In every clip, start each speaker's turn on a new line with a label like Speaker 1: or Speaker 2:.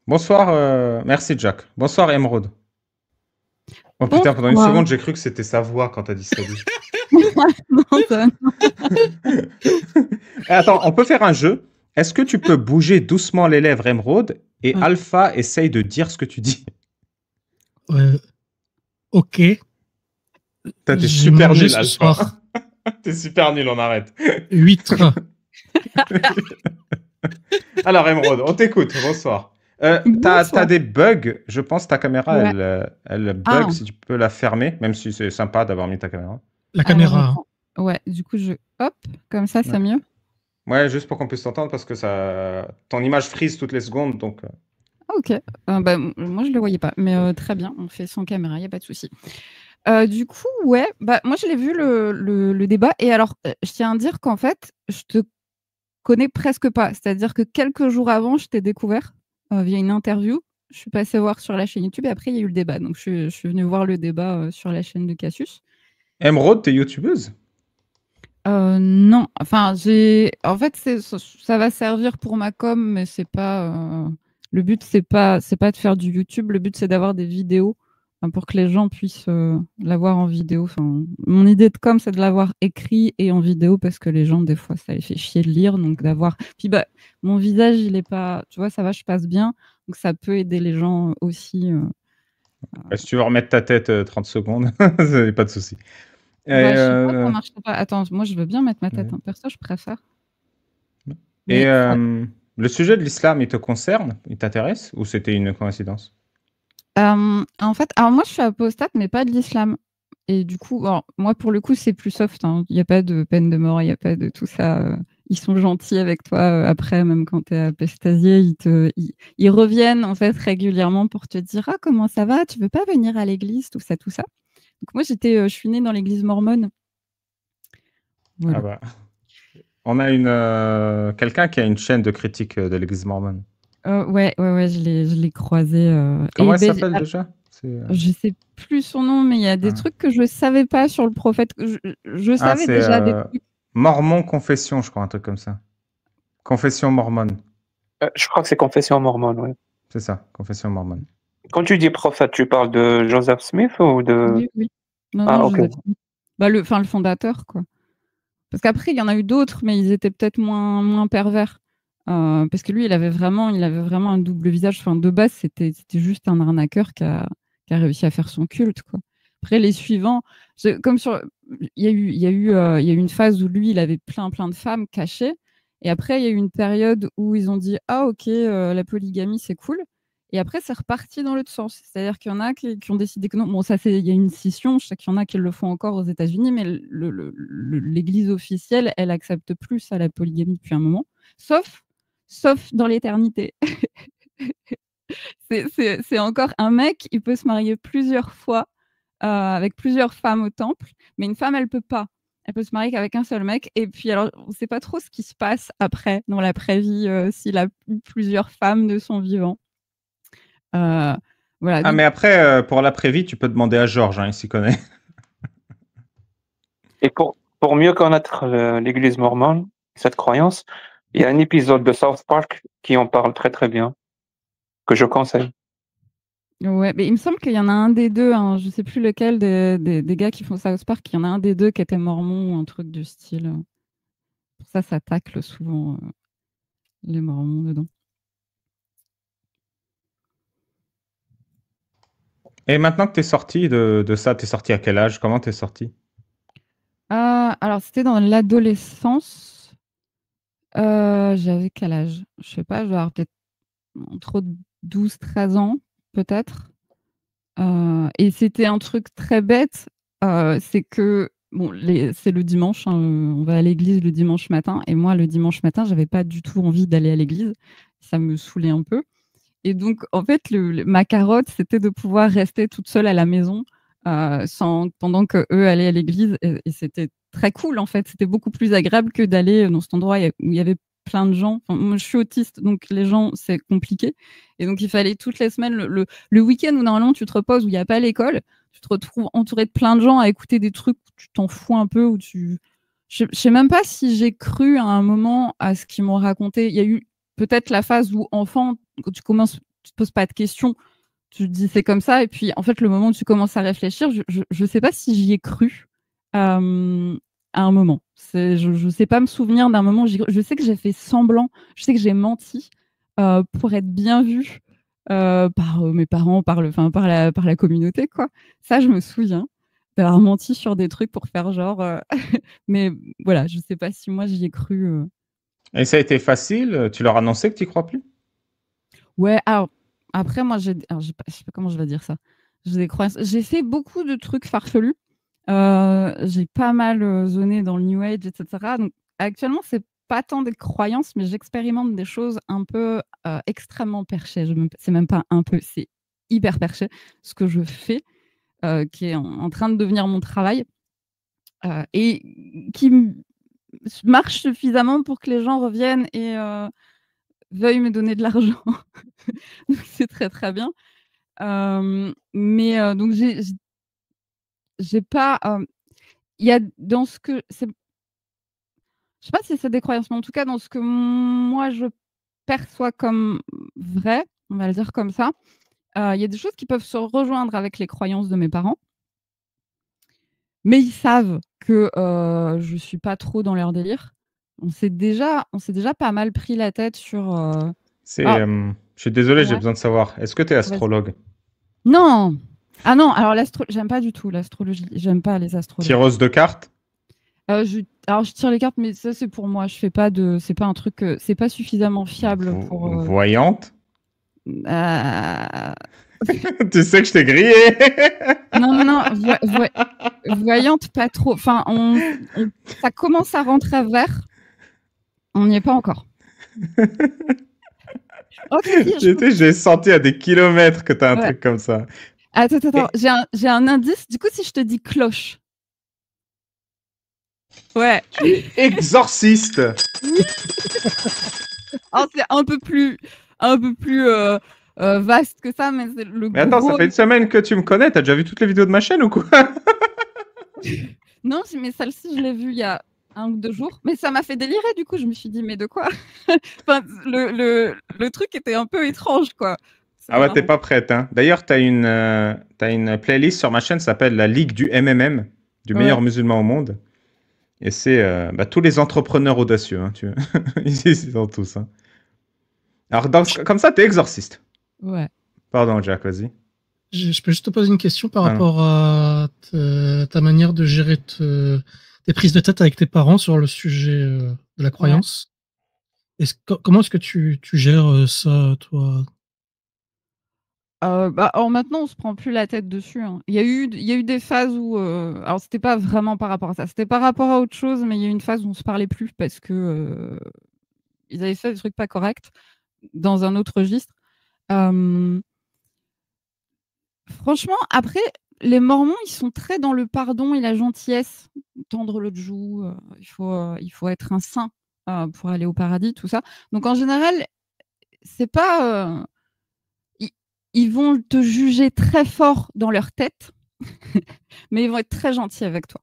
Speaker 1: Bonsoir, merci Jack. Bonsoir Emeraude. Oh putain, pendant une
Speaker 2: Bonsoir.
Speaker 1: seconde, j'ai cru que c'était sa voix quand t'as dit salut.
Speaker 2: Non, ça-
Speaker 1: Eh, attends, on peut faire un jeu. Est-ce que tu peux bouger doucement les lèvres, Emeraude, et
Speaker 2: Ouais.
Speaker 1: Alpha essaye de dire ce que tu dis?
Speaker 3: Ok,
Speaker 1: T'es
Speaker 3: j'ai
Speaker 1: super
Speaker 3: mangé
Speaker 1: nul,
Speaker 3: ce
Speaker 1: Alpha.
Speaker 3: soir
Speaker 1: T'es super nul, on arrête.
Speaker 3: huîtres.
Speaker 1: Alors, Emeraude, on t'écoute. Bonsoir. T'as
Speaker 2: Bonsoir.
Speaker 1: des bugs. Je pense ta caméra,
Speaker 2: Ouais.
Speaker 1: elle bug.
Speaker 2: Ah.
Speaker 1: Si tu peux la fermer, même si c'est sympa d'avoir mis ta caméra.
Speaker 3: La
Speaker 2: Alors,
Speaker 3: caméra.
Speaker 2: attends. Ouais, du coup, hop, comme ça, c'est
Speaker 1: Ouais.
Speaker 2: mieux.
Speaker 1: Ouais, juste pour qu'on puisse t'entendre parce que ton image freeze toutes les secondes. Donc,
Speaker 2: Ah, ok. Moi, je le voyais pas, mais très bien, on fait sans caméra, il n'y a pas de souci. Du coup, ouais, moi, je l'ai vu le débat, et alors, je tiens à dire qu'en fait, je te connais presque pas. C'est-à-dire que quelques jours avant, je t'ai découvert via une interview. Je suis passée voir sur la chaîne YouTube et après, il y a eu le débat. Donc, je suis venue voir le débat sur la chaîne de Cassius.
Speaker 1: Emeraude, t'es youtubeuse?
Speaker 2: Non, enfin, en fait, ça va servir pour ma com, mais c'est pas. Le but, c'est pas de faire du YouTube. Le but, c'est d'avoir des vidéos pour que les gens puissent l'avoir en vidéo. Enfin, mon idée de com, c'est de l'avoir écrit et en vidéo parce que les gens, des fois, ça les fait chier de lire. Donc, d'avoir. Puis, mon visage, il est pas. Tu vois, ça va, je passe bien. Donc, ça peut aider les gens aussi.
Speaker 1: Si tu veux remettre ta tête 30 secondes, pas de souci.
Speaker 2: Je sais pas, ça marche pas. Attends, moi, je veux bien mettre ma tête.
Speaker 1: Ouais.
Speaker 2: Perso, je préfère.
Speaker 1: Et
Speaker 2: Mais
Speaker 1: le sujet de l'islam, il te concerne? Il t'intéresse? Ou c'était une coïncidence?
Speaker 2: En fait, alors moi, je suis apostate, mais pas de l'islam. Et du coup, alors, moi, pour le coup, c'est plus soft, hein. Il n'y a pas de peine de mort, il n'y a pas de tout ça. Ils sont gentils avec toi après, même quand tu es apostasié. Ils reviennent en fait régulièrement pour te dire: Ah, comment ça va? Tu veux pas venir à l'église? Tout ça, tout ça. Donc, moi, je suis née dans l'église mormone.
Speaker 1: Ah
Speaker 2: Voilà.
Speaker 1: bah. On a quelqu'un qui a une chaîne de critique de l'église mormone.
Speaker 2: Ouais, je l'ai croisé.
Speaker 1: Comment elle s'appelle déjà?
Speaker 2: Je sais plus son nom, mais il y a des
Speaker 1: Ah.
Speaker 2: trucs que je savais pas sur le prophète. Je savais
Speaker 1: C'est
Speaker 2: déjà des trucs.
Speaker 1: Mormon Confession, je crois, un truc comme ça. Confession mormone.
Speaker 4: Je crois que c'est Confession mormone, oui.
Speaker 1: C'est ça, Confession mormone.
Speaker 4: Quand tu dis prophète, tu parles de Joseph Smith ou de...
Speaker 2: Oui, oui. Non,
Speaker 4: Ah,
Speaker 2: non,
Speaker 4: ok.
Speaker 2: Joseph Smith. Le fondateur, quoi. Parce qu'après, il y en a eu d'autres, mais ils étaient peut-être moins pervers. Parce que lui, il avait vraiment un double visage. Enfin, de base, c'était juste un arnaqueur qui a réussi à faire son culte, quoi. Après, les suivants, comme sur, il y a eu une phase où lui, il avait plein de femmes cachées. Et après, il y a eu une période où ils ont dit: Ah, ok, la polygamie, c'est cool. Et après, c'est reparti dans l'autre sens. C'est-à-dire qu'il y en a qui ont décidé que non. Bon, ça, il y a une scission. Je sais qu'il y en a qui le font encore aux États-Unis, mais l'Église officielle, elle accepte plus ça, la polygamie depuis un moment. Sauf dans l'éternité. C'est encore un mec, il peut se marier plusieurs fois avec plusieurs femmes au temple, mais une femme, elle peut pas. Elle peut se marier qu'avec un seul mec. Et puis, alors, on ne sait pas trop ce qui se passe après, dans l'après-vie, s'il a eu plusieurs femmes de son vivant. Voilà.
Speaker 1: Ah,
Speaker 2: Donc,
Speaker 1: mais après, pour l'après-vie, tu peux demander à Georges, hein, il s'y connaît.
Speaker 4: Et pour mieux connaître l'église mormone, cette croyance, il y a un épisode de South Park qui en parle très très bien, que je conseille.
Speaker 2: ouais, mais il me semble qu'il y en a un des deux, hein, je sais plus lequel des gars qui font South Park, il y en a un des deux qui était mormon ou un truc du style. Pour ça tacle souvent les mormons dedans.
Speaker 1: Et maintenant que tu es sorti de ça, tu es sorti à quel âge? Comment tu es sorti?
Speaker 2: Alors, c'était dans l'adolescence. J'avais quel âge? Je sais pas, je dois avoir peut-être entre 12-13 ans, peut-être. Et c'était un truc très bête, c'est que bon, c'est le dimanche, hein, on va à l'église le dimanche matin, et moi, le dimanche matin, j'avais pas du tout envie d'aller à l'église. Ça me saoulait un peu. Et donc, en fait, ma carotte, c'était de pouvoir rester toute seule à la maison pendant que eux allaient à l'église. Et c'était très cool, en fait. C'était beaucoup plus agréable que d'aller dans cet endroit où il y avait plein de gens. Enfin, moi, je suis autiste, donc les gens, c'est compliqué. Et donc, il fallait toutes les semaines, le week-end où normalement tu te reposes, où il n'y a pas l'école, tu te retrouves entouré de plein de gens à écouter des trucs où tu t'en fous un peu, où tu... Je sais même pas si j'ai cru à un moment à ce qu'ils m'ont raconté. Il y a eu peut-être la phase où enfant, quand tu commences, te poses pas de questions. Tu te dis c'est comme ça. Et puis, en fait, le moment où tu commences à réfléchir, je sais pas si j'y ai cru à un moment. Je sais pas me souvenir d'un moment où je sais que j'ai fait semblant, je sais que j'ai menti pour être bien vue par mes parents, par la communauté, quoi. Ça, je me souviens d'avoir menti sur des trucs pour faire genre. Mais voilà, je sais pas si moi j'y ai cru.
Speaker 1: Et ça a été facile? Tu leur as annoncé que tu y crois plus?
Speaker 2: Ouais, alors après, moi, je sais pas comment je vais dire ça. J'ai des croyances. J'ai fait beaucoup de trucs farfelus. J'ai pas mal zoné dans le New Age, etc. Donc actuellement, c'est pas tant des croyances, mais j'expérimente des choses un peu extrêmement perchées. C'est même pas un peu, c'est hyper perché ce que je fais, qui est en train de devenir mon travail et qui marche suffisamment pour que les gens reviennent et veuillent me donner de l'argent. Donc c'est très très bien. Mais donc j'ai pas. Il y a dans ce que c'est. Je sais pas si c'est des croyances, mais en tout cas, dans ce que moi je perçois comme vrai, on va le dire comme ça, il y a des choses qui peuvent se rejoindre avec les croyances de mes parents, mais ils savent que je suis pas trop dans leur délire. On s'est déjà pas mal pris la tête sur. Ah,
Speaker 1: Je suis désolé, j'ai
Speaker 2: ouais.
Speaker 1: besoin de savoir. Est-ce que tu es
Speaker 2: Vas-y.
Speaker 1: astrologue?
Speaker 2: Non! Ah non, alors j'aime pas du tout l'astrologie. J'aime pas les astrologues.
Speaker 1: Tireuse de cartes?
Speaker 2: Alors je tire les cartes, mais ça c'est pour moi. Je fais pas de. C'est pas un truc. C'est pas suffisamment fiable pour.
Speaker 1: Voyante?
Speaker 2: Euh,
Speaker 1: Tu sais que je t'ai grillé.
Speaker 2: Non. Voyante, pas trop. Enfin, ça commence à rentrer vert. On n'y est pas encore. Oh, si,
Speaker 1: J'ai senti à des kilomètres que tu as un
Speaker 2: Ouais.
Speaker 1: truc comme ça.
Speaker 2: Attends. J'ai un indice. Du coup, si je te dis cloche. Ouais.
Speaker 1: Tu es exorciste.
Speaker 2: Alors, c'est un peu plus vaste que ça, mais c'est le
Speaker 1: Mais attends,
Speaker 2: gros.
Speaker 1: ça fait une semaine que tu me connais. T'as déjà vu toutes les vidéos de ma chaîne ou quoi?
Speaker 2: Non, mais celle-ci, je l'ai vue il y a 1 ou 2 jours. Mais ça m'a fait délirer, du coup. Je me suis dit, mais de quoi? Enfin, le truc était un peu étrange, quoi.
Speaker 1: Ah ouais, t'es pas prête, hein. D'ailleurs, t'as une playlist sur ma chaîne, ça s'appelle la Ligue du MMM, du meilleur
Speaker 2: Ouais.
Speaker 1: musulman au monde. Et c'est tous les entrepreneurs audacieux, hein, ils sont tous. Hein. Alors, comme ça, t'es exorciste.
Speaker 2: Ouais.
Speaker 1: Pardon, Jack, vas-y.
Speaker 3: Je peux juste te poser une question par
Speaker 1: Ah.
Speaker 3: rapport à ta manière de gérer tes prises de tête avec tes parents sur le sujet de la croyance. Comment est-ce que tu gères ça, toi?
Speaker 2: Alors maintenant, on se prend plus la tête dessus, hein. Il y a eu des phases où, alors c'était pas vraiment par rapport à ça, c'était par rapport à autre chose, mais il y a eu une phase où on se parlait plus parce que ils avaient fait des trucs pas corrects dans un autre registre. Franchement, après, les Mormons, ils sont très dans le pardon et la gentillesse, tendre l'autre joue. Il faut être un saint pour aller au paradis, tout ça. Donc en général, c'est pas ils vont te juger très fort dans leur tête, mais ils vont être très gentils avec toi.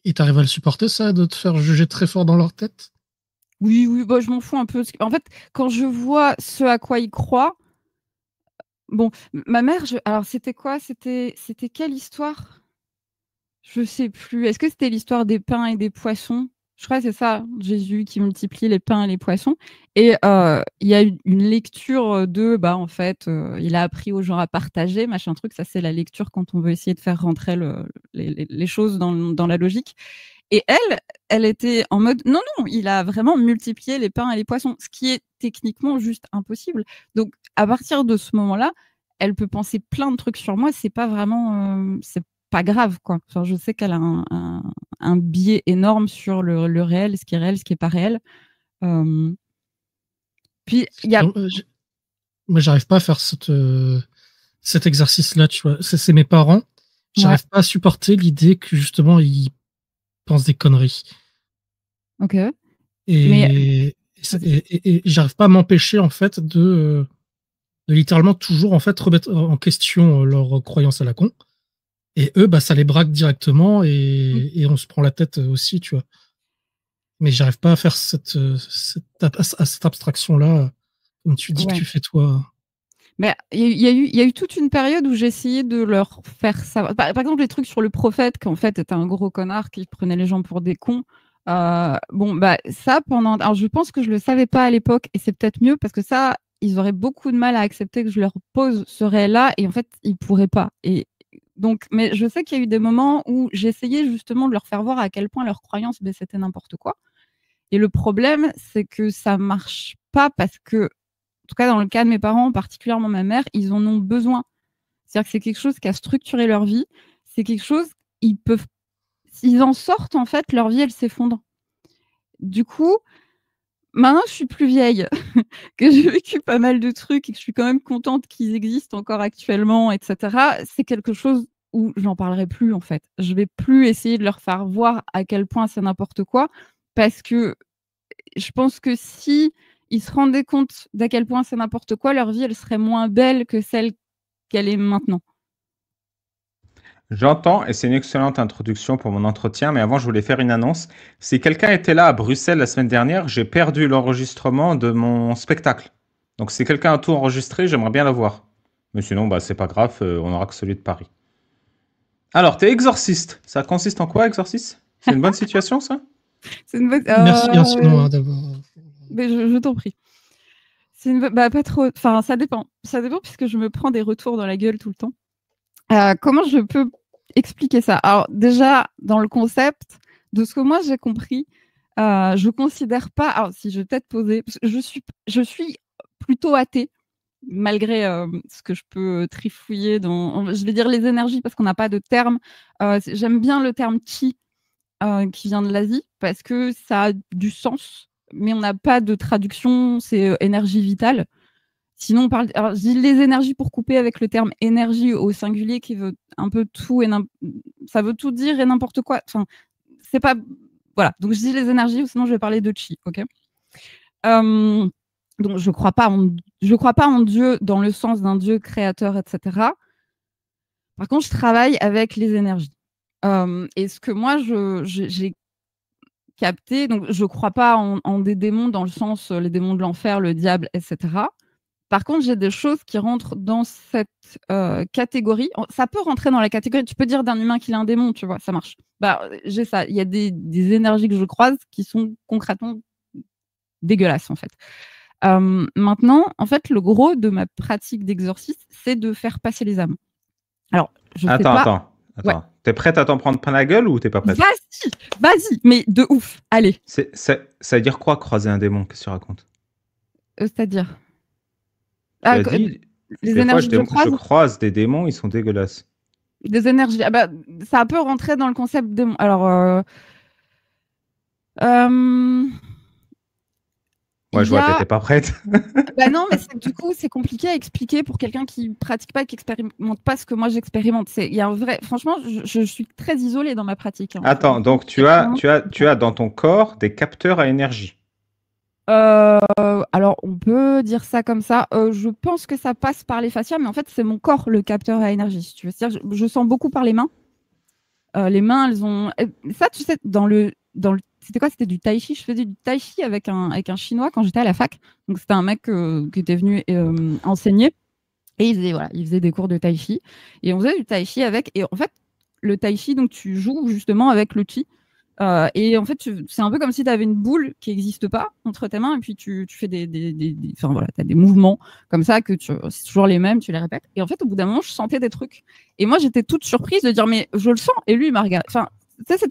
Speaker 3: Et t'arrives à le supporter, ça, de te faire juger très fort dans leur tête?
Speaker 2: Oui, bah, je m'en fous un peu. En fait, quand je vois ce à quoi ils croient, bon, ma mère, alors c'était quoi? C'était quelle histoire? Je sais plus. Est-ce que c'était l'histoire des pains et des poissons? Je crois que c'est ça, Jésus qui multiplie les pains et les poissons. Et il y a une lecture de, en fait, il a appris aux gens à partager, machin truc. Ça, c'est la lecture quand on veut essayer de faire rentrer les choses dans la logique. Et elle était en mode, non, il a vraiment multiplié les pains et les poissons, ce qui est techniquement juste impossible. Donc, à partir de ce moment-là, elle peut penser plein de trucs sur moi. C'est pas vraiment, c'est pas grave, quoi. Enfin, je sais qu'elle a un biais énorme sur le réel, ce qui est réel, ce qui est pas réel. Puis il y a.
Speaker 3: Moi, j'arrive pas à faire cet exercice-là, tu vois. C'est mes parents. J'arrive pas à supporter l'idée que justement ils pensent des conneries.
Speaker 2: Ok.
Speaker 3: Et j'arrive pas à m'empêcher en fait de littéralement toujours en fait remettre en question leurs croyances à la con. Et eux, ça les braque directement et on se prend la tête aussi, tu vois. Mais j'arrive pas à faire cette abstraction-là, comme tu dis que tu fais toi.
Speaker 2: Mais il y a eu toute une période où j'ai essayé de leur faire savoir. Par exemple, les trucs sur le prophète, qui en fait était un gros connard qui prenait les gens pour des cons. Bon, bah, ça, pendant. Alors, je pense que je le savais pas à l'époque, et c'est peut-être mieux parce que ça, ils auraient beaucoup de mal à accepter que je leur pose ce réel-là, et en fait, ils pourraient pas. Et donc, mais je sais qu'il y a eu des moments où j'essayais justement de leur faire voir à quel point leur croyance, ben, c'était n'importe quoi. Et le problème, c'est que ça marche pas parce que, en tout cas dans le cas de mes parents, particulièrement ma mère, ils en ont besoin. C'est-à-dire que c'est quelque chose qui a structuré leur vie. C'est quelque chose, ils peuvent, s'ils en sortent, en fait, leur vie, elle s'effondre. Du coup, maintenant que je suis plus vieille, que j'ai vécu pas mal de trucs et que je suis quand même contente qu'ils existent encore actuellement, etc., c'est quelque chose où j'en parlerai plus, en fait. Je vais plus essayer de leur faire voir à quel point c'est n'importe quoi, parce que je pense que si ils se rendaient compte d'à quel point c'est n'importe quoi, leur vie, elle serait moins belle que celle qu'elle est maintenant.
Speaker 1: J'entends, et c'est une excellente introduction pour mon entretien, mais avant, je voulais faire une annonce. Si quelqu'un était là à Bruxelles la semaine dernière, j'ai perdu l'enregistrement de mon spectacle. Donc, si quelqu'un a tout enregistré, j'aimerais bien l'avoir. Mais sinon, bah, c'est pas grave, on aura que celui de Paris. Alors, t'es exorciste. Ça consiste en quoi, exorciste? C'est une bonne situation, ça?
Speaker 2: C'est une bonne...
Speaker 3: Merci sinon d'avoir.
Speaker 2: Mais je t'en prie. C'est une... bah, pas trop. Enfin, ça dépend. Ça dépend puisque je me prends des retours dans la gueule tout le temps. Comment je peux expliquer ça? Alors, déjà, dans le concept, de ce que moi j'ai compris, je considère pas. Alors, si je vais peut-être poser. Parce que je suis plutôt athée, malgré ce que je peux trifouiller dans. Je vais dire les énergies parce qu'on n'a pas de terme. J'aime bien le terme chi qui vient de l'Asie parce que ça a du sens, mais on n'a pas de traduction. C'est énergie vitale. Sinon, on parle. Alors, je dis les énergies pour couper avec le terme énergie au singulier qui veut un peu tout et ça veut tout dire et n'importe quoi. Enfin, c'est pas. Voilà. Donc, je dis les énergies ou sinon je vais parler de chi. Ok. Donc, je crois pas en Dieu dans le sens d'un Dieu créateur, etc. Par contre, je travaille avec les énergies. Et ce que moi, j'ai capté, donc je crois pas en des démons dans le sens les démons de l'enfer, le diable, etc. Par contre, j'ai des choses qui rentrent dans cette catégorie. Ça peut rentrer dans la catégorie. Tu peux dire d'un humain qu'il est un démon, tu vois, ça marche. Bah, j'ai ça. Il y a des énergies que je croise qui sont concrètement dégueulasses, en fait. Maintenant, en fait, le gros de ma pratique d'exorcisme, c'est de faire passer les âmes. Alors, je sais pas.
Speaker 1: Attends. Ouais. T'es prête à t'en prendre plein la gueule ou t'es pas prête?
Speaker 2: Vas-y, mais de ouf. Allez.
Speaker 1: Ça veut dire quoi, croiser un démon? Qu'est-ce que tu racontes?
Speaker 2: C'est-à-dire
Speaker 1: dit,
Speaker 2: les énergies que
Speaker 1: je croise des démons, ils sont dégueulasses.
Speaker 2: Des énergies. Ah bah, ça peut rentrer dans le concept démon. Alors,
Speaker 1: ouais, je vois, t'étais pas prête.
Speaker 2: Bah non, mais du coup, c'est compliqué à expliquer pour quelqu'un qui pratique pas et qui expérimente pas ce que moi j'expérimente. Il y a un vrai. Franchement, je suis très isolée dans ma pratique. Hein.
Speaker 1: Attends, donc tu as dans ton corps des capteurs à énergie.
Speaker 2: Alors, on peut dire ça comme ça. Je pense que ça passe par les fascias, mais en fait, c'est mon corps le capteur à énergie. Si tu veux. C'est-à-dire, je sens beaucoup par les mains. Les mains, elles ont. Ça, tu sais, dans le. C'était quoi? C'était du tai chi. Je faisais du tai chi avec un chinois quand j'étais à la fac. Donc, c'était un mec qui était venu enseigner. Et il faisait des cours de tai chi. Et on faisait du tai chi avec. Et en fait, le tai chi, donc, tu joues justement avec le chi. Et en fait, c'est un peu comme si tu avais une boule qui n'existe pas entre tes mains, et puis tu fais enfin voilà, tu as des mouvements comme ça, c'est toujours les mêmes, tu les répètes. Et en fait, au bout d'un moment, je sentais des trucs. Et moi, j'étais toute surprise de dire, mais je le sens. Et lui, il m'a regardé. Enfin, tu sais,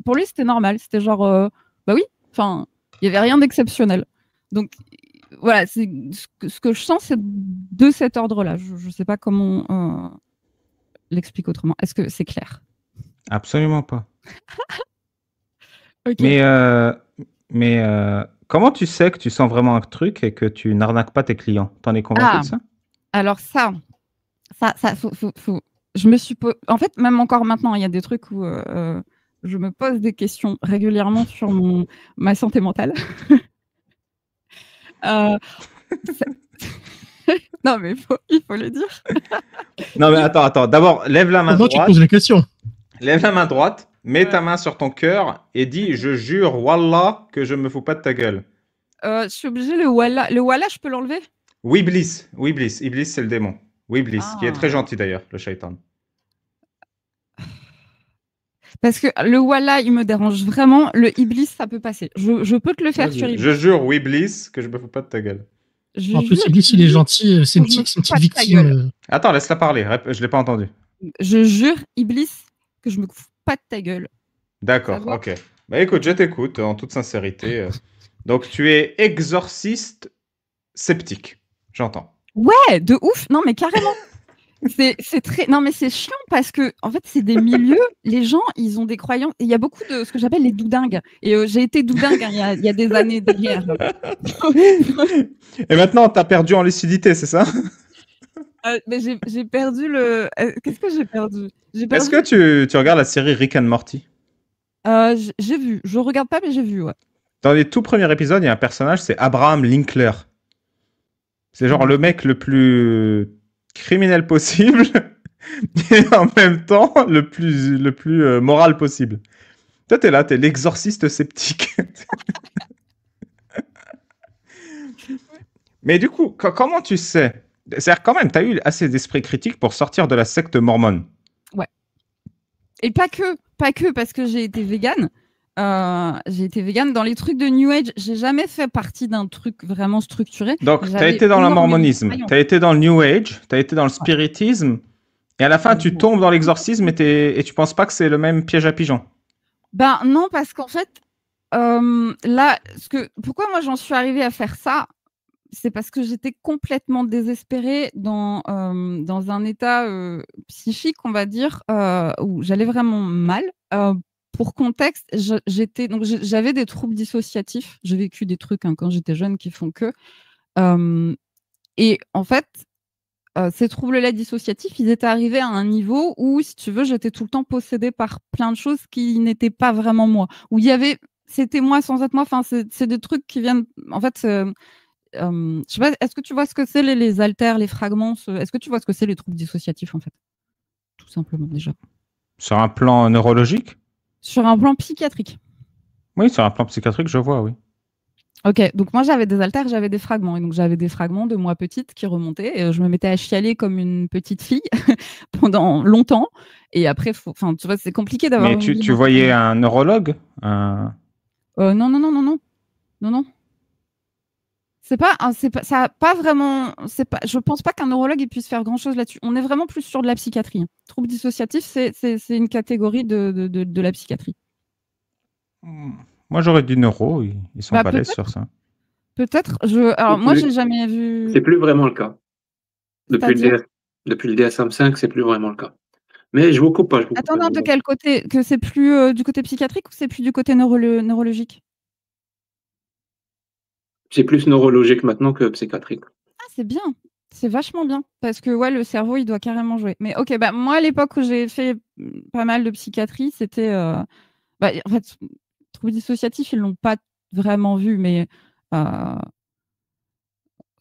Speaker 2: pour lui, c'était normal. C'était genre, bah oui, enfin, il n'y avait rien d'exceptionnel. Donc, voilà, ce que je sens, c'est de cet ordre-là. Je ne sais pas comment l'explique autrement. Est-ce que c'est clair?
Speaker 1: Absolument pas.
Speaker 2: Okay.
Speaker 1: Mais comment tu sais que tu sens vraiment un truc et que tu n'arnaques pas tes clients? T'en es convaincu de ça?
Speaker 2: Alors ça faut... Je me suis en fait, même encore maintenant, il y a des trucs où je me pose des questions régulièrement sur ma santé mentale. Non, mais il faut le dire.
Speaker 1: Non, mais attends. D'abord, lève la main droite.
Speaker 3: Tu poses les questions.
Speaker 1: Lève la main droite. Mets ta main sur ton cœur et dis « Je jure, Wallah, que je me fous pas de ta gueule ».
Speaker 2: Je suis obligée, le Wallah, je peux l'enlever?
Speaker 1: Iblis. Iblis, c'est le démon. Iblis, qui est très
Speaker 2: Ah.
Speaker 1: gentil d'ailleurs, le shaitan.
Speaker 2: Parce que le Wallah, il me dérange vraiment. Le Iblis, ça peut passer. Je peux te le faire sur
Speaker 1: Vas-y.
Speaker 2: Iblis.
Speaker 1: Je jure, Iblis, que je me fous pas de ta gueule.
Speaker 2: Je
Speaker 3: En plus,
Speaker 2: jure,
Speaker 3: Iblis, il est gentil, c'est une
Speaker 2: je me
Speaker 3: petite
Speaker 2: fous pas de ta
Speaker 3: victime.
Speaker 2: gueule.
Speaker 1: Attends, laisse-la parler. Je l'ai pas entendu.
Speaker 2: Je jure, Iblis, que je me fous pas de ta gueule.
Speaker 1: D'accord,
Speaker 2: Ça va
Speaker 1: ok. Bah écoute, je t'écoute en toute sincérité. Donc tu es exorciste sceptique, j'entends.
Speaker 2: Ouais, de ouf. Non, mais carrément. C'est très. Non, mais c'est chiant parce que, en fait, c'est des milieux. Les gens, ils ont des croyances. Il y a beaucoup de ce que j'appelle les doudingues. Et j'ai été doudingue hein, il y a des années derrière.
Speaker 1: Et maintenant, t'as perdu en lucidité, c'est ça?
Speaker 2: Mais j'ai perdu le. Qu'est-ce que j'ai perdu?
Speaker 1: Est-ce que tu regardes la série Rick and Morty?
Speaker 2: J'ai vu. Je regarde pas, mais j'ai vu, ouais.
Speaker 1: Dans les tout premiers épisodes, il y a un personnage, c'est Abraham Linkler. C'est genre le mec le plus criminel possible et en même temps le plus moral possible. Toi, t'es là, t'es l'exorciste sceptique. Mais du coup, comment tu sais? C'est-à-dire quand même, t'as eu assez d'esprit critique pour sortir de la secte mormone.
Speaker 2: Ouais. Et pas que parce que j'ai été végane. J'ai été végane dans les trucs de New Age. J'ai jamais fait partie d'un truc vraiment structuré.
Speaker 1: Donc, tu as été dans le mormonisme, tu as été dans le New Age, tu as été dans le spiritisme, et à la fin, tu tombes dans l'exorcisme et tu penses pas que c'est le même piège à pigeon.
Speaker 2: Ben non, parce qu'en fait, là, pourquoi moi j'en suis arrivée à faire ça, c'est parce que j'étais complètement désespérée dans un état psychique, on va dire, où j'allais vraiment mal. Pour contexte, j'avais des troubles dissociatifs. J'ai vécu des trucs quand j'étais jeune qui font que. Et en fait, ces troubles-là dissociatifs, ils étaient arrivés à un niveau où, si tu veux, j'étais tout le temps possédée par plein de choses qui n'étaient pas vraiment moi. Où il y avait, c'était moi sans être moi. Enfin, c'est des trucs qui viennent. En fait, je sais pas. Est-ce que tu vois ce que c'est les haltères, les fragments Est-ce que tu vois ce que c'est les troubles dissociatifs en fait? Tout simplement déjà.
Speaker 1: Sur un plan neurologique?
Speaker 2: Sur un plan psychiatrique.
Speaker 1: Oui, sur un plan psychiatrique, je vois, oui.
Speaker 2: Ok, donc moi j'avais des haltères, j'avais des fragments. Et donc j'avais des fragments de moi petite qui remontaient. Et je me mettais à chialer comme une petite fille pendant longtemps. Et après, tu vois, c'est compliqué d'avoir.
Speaker 1: Mais tu voyais un neurologue?
Speaker 2: Non, non, non, non, non. Non, non. Ça a pas vraiment. Je pense pas qu'un neurologue puisse faire grand chose là-dessus. On est vraiment plus sur de la psychiatrie. Trouble dissociatif, c'est une catégorie de la psychiatrie.
Speaker 1: Moi, j'aurais dit neuro. Ils sont balèzes sur ça.
Speaker 2: Peut-être. Alors, moi, j'ai jamais vu.
Speaker 4: C'est plus vraiment le cas. Depuis le DSM-5, c'est plus vraiment le cas. Mais je vous coupe pas.
Speaker 2: Attends, non, de quel côté? Que c'est plus du côté psychiatrique ou c'est plus du côté neurologique?
Speaker 4: C'est plus neurologique maintenant que psychiatrique.
Speaker 2: Ah, c'est bien. C'est vachement bien. Parce que ouais, le cerveau, il doit carrément jouer. Mais ok, bah, moi, à l'époque où j'ai fait pas mal de psychiatrie, c'était. En fait, troubles dissociatifs, ils l'ont pas vraiment vu, mais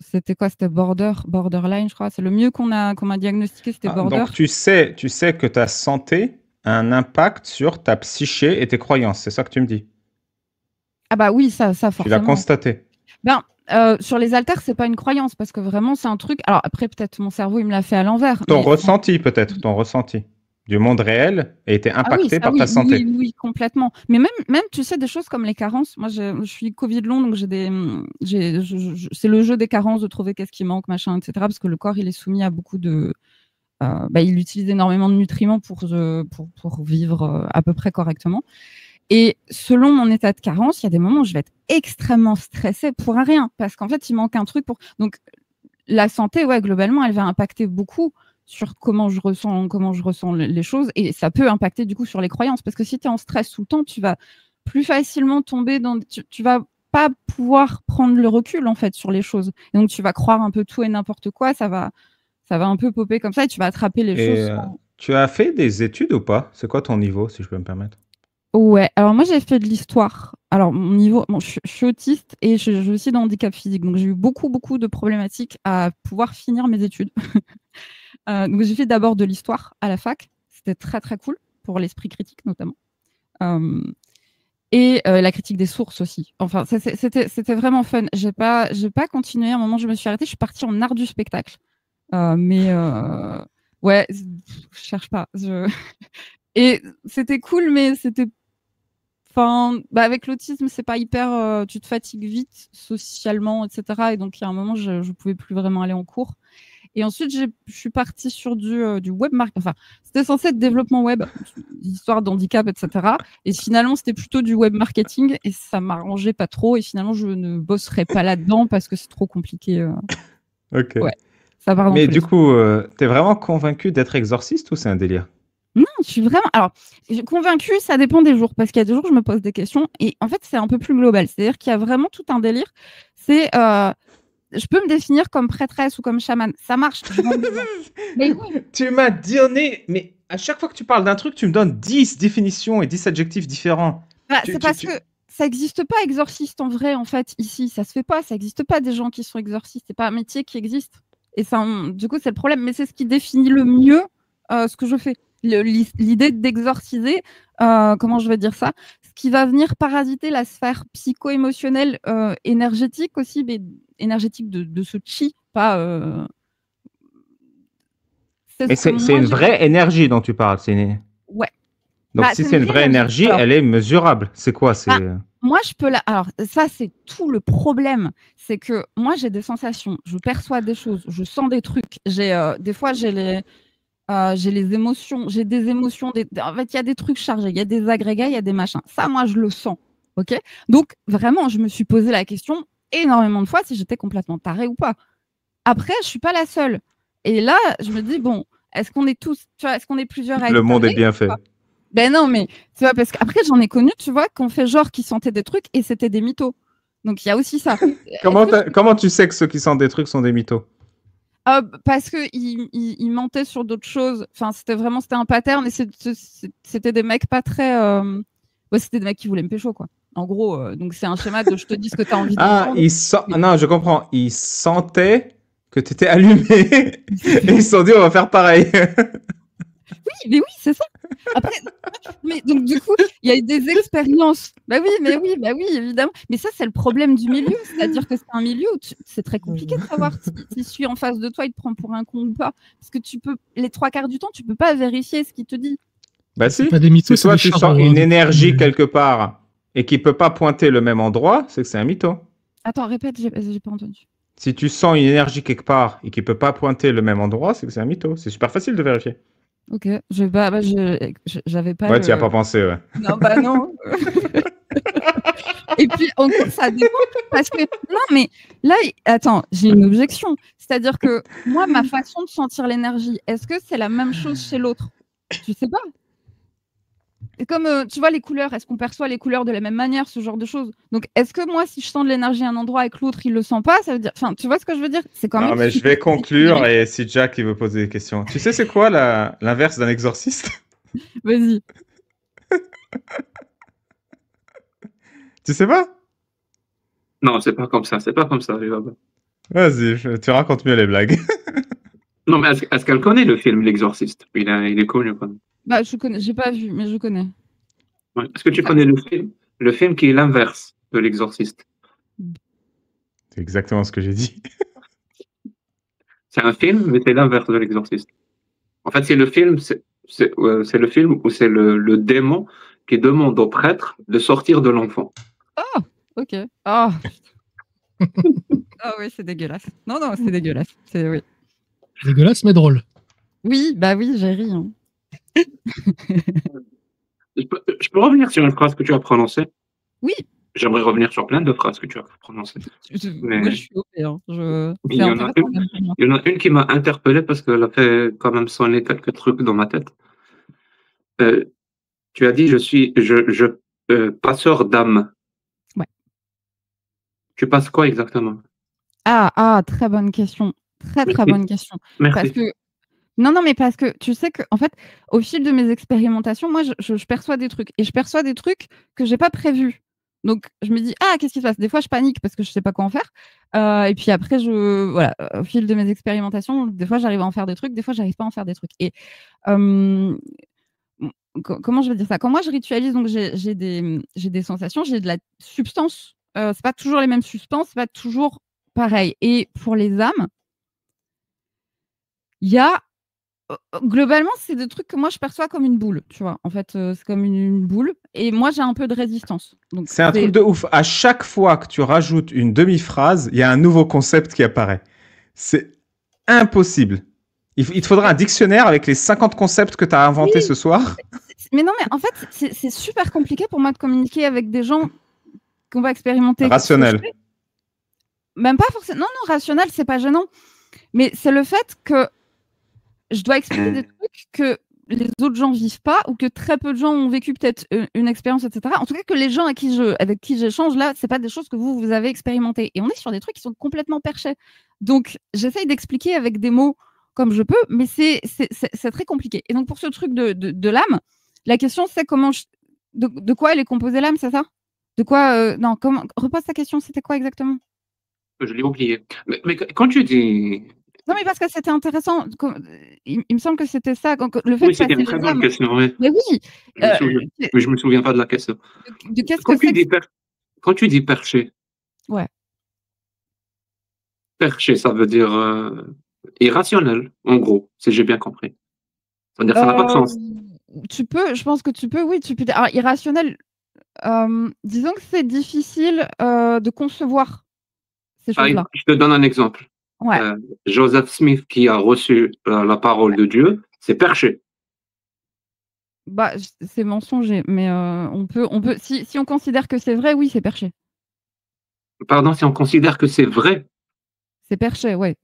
Speaker 2: c'était quoi? C'était borderline, je crois. C'est le mieux qu'on a diagnostiqué, c'était border.
Speaker 1: Donc, tu sais que ta santé a un impact sur ta psyché et tes croyances. C'est ça que tu me dis?
Speaker 2: Ah bah oui, ça forcément.
Speaker 1: Tu l'as constaté?
Speaker 2: Ben, sur les haltères, c'est pas une croyance parce que vraiment, c'est un truc. Alors après, peut-être mon cerveau, il me l'a fait à l'envers.
Speaker 1: Ton ressenti, peut-être, ton ressenti du monde réel a été impacté par ta santé.
Speaker 2: Oui, complètement. Mais même, tu sais, des choses comme les carences. Moi, je suis Covid long, donc c'est le jeu des carences de trouver qu'est-ce qui manque, machin, etc. Parce que le corps, il est soumis à beaucoup de. Il utilise énormément de nutriments pour vivre à peu près correctement. Et selon mon état de carence, il y a des moments où je vais être extrêmement stressée pour rien, parce qu'en fait, il manque un truc pour. Donc, la santé, ouais, globalement, elle va impacter beaucoup sur comment je ressens les choses, et ça peut impacter du coup sur les croyances, parce que si tu es en stress tout le temps, tu vas plus facilement tomber dans. Tu vas pas pouvoir prendre le recul en fait sur les choses, et donc tu vas croire un peu tout et n'importe quoi, ça va un peu popper comme ça, et tu vas attraper les choses.
Speaker 1: Tu as fait des études ou pas? C'est quoi ton niveau, si je peux me permettre?
Speaker 2: Ouais, alors moi j'ai fait de l'histoire. Alors mon niveau, je suis autiste et j'ai aussi d'un handicap physique, donc j'ai eu beaucoup de problématiques à pouvoir finir mes études. Donc j'ai fait d'abord de l'histoire à la fac, c'était très très cool pour l'esprit critique notamment. Et la critique des sources aussi. Enfin, c'était vraiment fun. J'ai pas continué. À un moment, je me suis arrêtée. Je suis partie en art du spectacle. Ouais, je cherche pas. Et c'était cool, mais c'était. Enfin, avec l'autisme, c'est pas hyper. Tu te fatigues vite socialement, etc. Et donc, il y a un moment, je pouvais plus vraiment aller en cours. Et ensuite, je suis partie sur du web marketing. Enfin, c'était censé être développement web, histoire d'handicap, etc. Et finalement, c'était plutôt du web marketing et ça m'arrangeait pas trop. Et finalement, je ne bosserai pas là-dedans parce que c'est trop compliqué.
Speaker 1: Ok.
Speaker 2: Ouais, ça part dans
Speaker 1: Mais
Speaker 2: tous les
Speaker 1: du
Speaker 2: sens.
Speaker 1: coup, t'es vraiment convaincu d'être exorciste ou c'est un délire?
Speaker 2: Non, je suis vraiment. Alors, convaincue, ça dépend des jours. Parce qu'il y a des jours où je me pose des questions. Et en fait, c'est un peu plus global. C'est-à-dire qu'il y a vraiment tout un délire. C'est. Je peux me définir comme prêtresse ou comme chamane. Ça marche. Mais oui.
Speaker 1: Tu m'as donné, mais à chaque fois que tu parles d'un truc, tu me donnes 10 définitions et 10 adjectifs différents.
Speaker 2: C'est parce que ça n'existe pas exorciste en vrai, en fait, ici. Ça se fait pas. Ça n'existe pas des gens qui sont exorcistes. C'est pas un métier qui existe. Et ça, du coup, c'est le problème. Mais c'est ce qui définit le mieux ce que je fais. L'idée d'exorciser, comment je vais dire ça, ce qui va venir parasiter la sphère psycho-émotionnelle, énergétique aussi, mais énergétique de ce chi, pas.
Speaker 1: Mais c'est une vraie énergie dont tu parles.
Speaker 2: Ouais.
Speaker 1: Donc si c'est une vraie énergie, elle est mesurable. C'est quoi?
Speaker 2: Moi, je peux Alors, ça, c'est tout le problème. C'est que moi, j'ai des sensations. Je perçois des choses. Je sens des trucs. Des fois, j'ai les émotions. J'ai des émotions. En fait, il y a des trucs chargés. Il y a des agrégats. Il y a des machins. Ça, moi, je le sens. OK? Donc, vraiment, je me suis posé la question énormément de fois si j'étais complètement tarée ou pas. Après, je suis pas la seule. Et là, je me dis, bon, est-ce qu'on est tous, tu vois, est-ce qu'on est plusieurs à être
Speaker 1: Le monde
Speaker 2: tarés
Speaker 1: est bien fait.
Speaker 2: Ben non, mais tu vois, parce qu'après, j'en ai connu, tu vois, qu'on fait genre qu'ils sentaient des trucs et c'était des mythos. Donc, il y a aussi ça.
Speaker 1: Comment tu sais que ceux qui sentent des trucs sont des mythos?
Speaker 2: Parce qu'ils mentaient sur d'autres choses. Enfin, c'était un pattern et c'était des mecs pas très. Ouais, c'était des mecs qui voulaient me pécho, quoi. En gros, donc c'est un schéma de je te dis ce que tu as envie d'entendre.
Speaker 1: Non, je comprends. Ils sentaient que tu étais allumé et ils se sont dit on va faire pareil.
Speaker 2: Oui, c'est ça. Après, mais donc du coup, il y a eu des expériences. Bah oui, évidemment. Mais ça, c'est le problème du milieu, c'est-à-dire que c'est un milieu où c'est très compliqué de savoir si celui en face de toi, il te prend pour un con ou pas, parce que les 3/4 du temps, tu peux pas vérifier ce qu'il te dit.
Speaker 1: Bah si.
Speaker 3: Pas des mythos,
Speaker 1: si toi tu sens une énergie quelque part et qui peut pas pointer le même endroit, c'est que c'est un mytho.
Speaker 2: Attends, répète, j'ai pas entendu.
Speaker 1: Si tu sens une énergie quelque part et qui peut pas pointer le même endroit, c'est que c'est un mytho. C'est super facile de vérifier.
Speaker 2: Ok, j'avais pas.
Speaker 1: Ouais, tu n'y as pas pensé, ouais.
Speaker 2: Non, bah non. Et puis, encore, ça dépend. Parce que, non, mais là, attends, j'ai une objection. C'est-à-dire que moi, ma façon de sentir l'énergie, est-ce que c'est la même chose chez l'autre? Je sais pas. C'est comme, tu vois, les couleurs. Est-ce qu'on perçoit les couleurs de la même manière, ce genre de choses? Donc, est-ce que moi, si je sens de l'énergie à un endroit et que l'autre, il le sent pas, ça veut dire. Enfin, tu vois ce que je veux dire? C'est quand même.
Speaker 1: Non, mais je vais conclure et si Jack il veut poser des questions. Tu sais, c'est quoi l'inverse d'un exorciste?
Speaker 2: Vas-y.
Speaker 1: Tu sais pas?
Speaker 4: Non, c'est pas comme ça. C'est pas comme ça.
Speaker 1: Vas-y, tu racontes mieux les blagues.
Speaker 4: Non, mais est-ce qu'elle connaît le film L'Exorciste? Il est connu quand même.
Speaker 2: Bah, je connais. J'ai pas vu, mais je connais.
Speaker 4: Ouais. Est-ce que tu connais le film qui est l'inverse de L'Exorciste?
Speaker 1: C'est exactement ce que j'ai dit.
Speaker 4: C'est un film, mais c'est l'inverse de L'Exorciste. En fait, c'est le film où c'est le démon qui demande au prêtre de sortir de l'enfant.
Speaker 2: Oh, ok. Oh. Ah oui, c'est dégueulasse. Non, c'est dégueulasse. Oui.
Speaker 3: Dégueulasse, mais drôle.
Speaker 2: Oui, bah oui, j'ai ri. Hein.
Speaker 4: Je peux revenir sur une phrase que tu as prononcée?
Speaker 2: Oui.
Speaker 4: J'aimerais revenir sur plein de phrases que tu as prononcées.
Speaker 2: Moi, je suis OP. Hein.
Speaker 4: Il y en a une qui m'a interpellé parce qu'elle a fait quand même sonner quelques trucs dans ma tête. Tu as dit je passeur d'âme.
Speaker 2: Ouais.
Speaker 4: Tu passes quoi exactement?
Speaker 2: Très bonne question. Très bonne question.
Speaker 4: Merci.
Speaker 2: Parce que non, mais parce que tu sais que en fait, au fil de mes expérimentations, moi, je perçois des trucs et je perçois des trucs que j'ai pas prévus. Donc, je me dis qu'est-ce qui se passe? Des fois, je panique parce que je sais pas quoi en faire. Et puis après, voilà, au fil de mes expérimentations, des fois, j'arrive à en faire des trucs, des fois, j'arrive pas à en faire des trucs. Et comment je vais dire ça? Quand moi je ritualise, donc j'ai des sensations, j'ai de la substance. C'est pas toujours les mêmes substances, c'est pas toujours pareil. Et pour les âmes, il y a globalement, c'est des trucs que moi je perçois comme une boule, tu vois. En fait, c'est comme une boule. Et moi j'ai un peu de résistance. Donc
Speaker 1: C'est un truc de ouf. À chaque fois que tu rajoutes une demi-phrase, il y a un nouveau concept qui apparaît. C'est impossible. Il te faudra un dictionnaire avec les 50 concepts que tu as inventés ce soir.
Speaker 2: Mais non, mais en fait, c'est super compliqué pour moi de communiquer avec des gens qu'on va expérimenter.
Speaker 1: Rationnel.
Speaker 2: Même pas forcément. Non, non, rationnel, c'est pas gênant. Mais c'est le fait que je dois expliquer des trucs que les autres gens vivent pas ou que très peu de gens ont vécu peut-être une expérience, etc. En tout cas, que les gens avec qui j'échange là, c'est pas des choses que vous avez expérimentées. Et on est sur des trucs qui sont complètement perchés. Donc, j'essaye d'expliquer avec des mots comme je peux, mais c'est très compliqué. Et donc, pour ce truc de l'âme, la question, c'est de quoi elle est composée l'âme, c'est ça? De quoi non, comment repose ta question, c'était quoi exactement?
Speaker 4: Je l'ai oublié. Mais quand tu dis...
Speaker 2: Non, mais parce que c'était intéressant. Il me semble que c'était ça. Le fait
Speaker 4: Oui,
Speaker 2: de
Speaker 4: c'était
Speaker 2: passer
Speaker 4: une très
Speaker 2: les
Speaker 4: bonne
Speaker 2: âmes.
Speaker 4: question, oui.
Speaker 2: Mais oui.
Speaker 4: Mais je me souviens pas de la question.
Speaker 2: De qu'est-ce que c'est
Speaker 4: Quand tu dis perché,
Speaker 2: Ouais.
Speaker 4: perché, ça veut dire irrationnel, en gros, si j'ai bien compris. Ça veut dire que ça n'a pas de sens.
Speaker 2: Tu peux, je pense que tu peux, oui, tu peux dire. Alors, irrationnel, disons que c'est difficile de concevoir ces choses-là.
Speaker 4: Je te donne un exemple.
Speaker 2: Ouais.
Speaker 4: Joseph Smith, qui a reçu la parole de Dieu, c'est perché.
Speaker 2: Bah, c'est mensonger, mais on peut, si on considère que c'est vrai, oui, c'est perché.
Speaker 4: Pardon, si on considère que c'est vrai,
Speaker 2: C'est perché, ouais.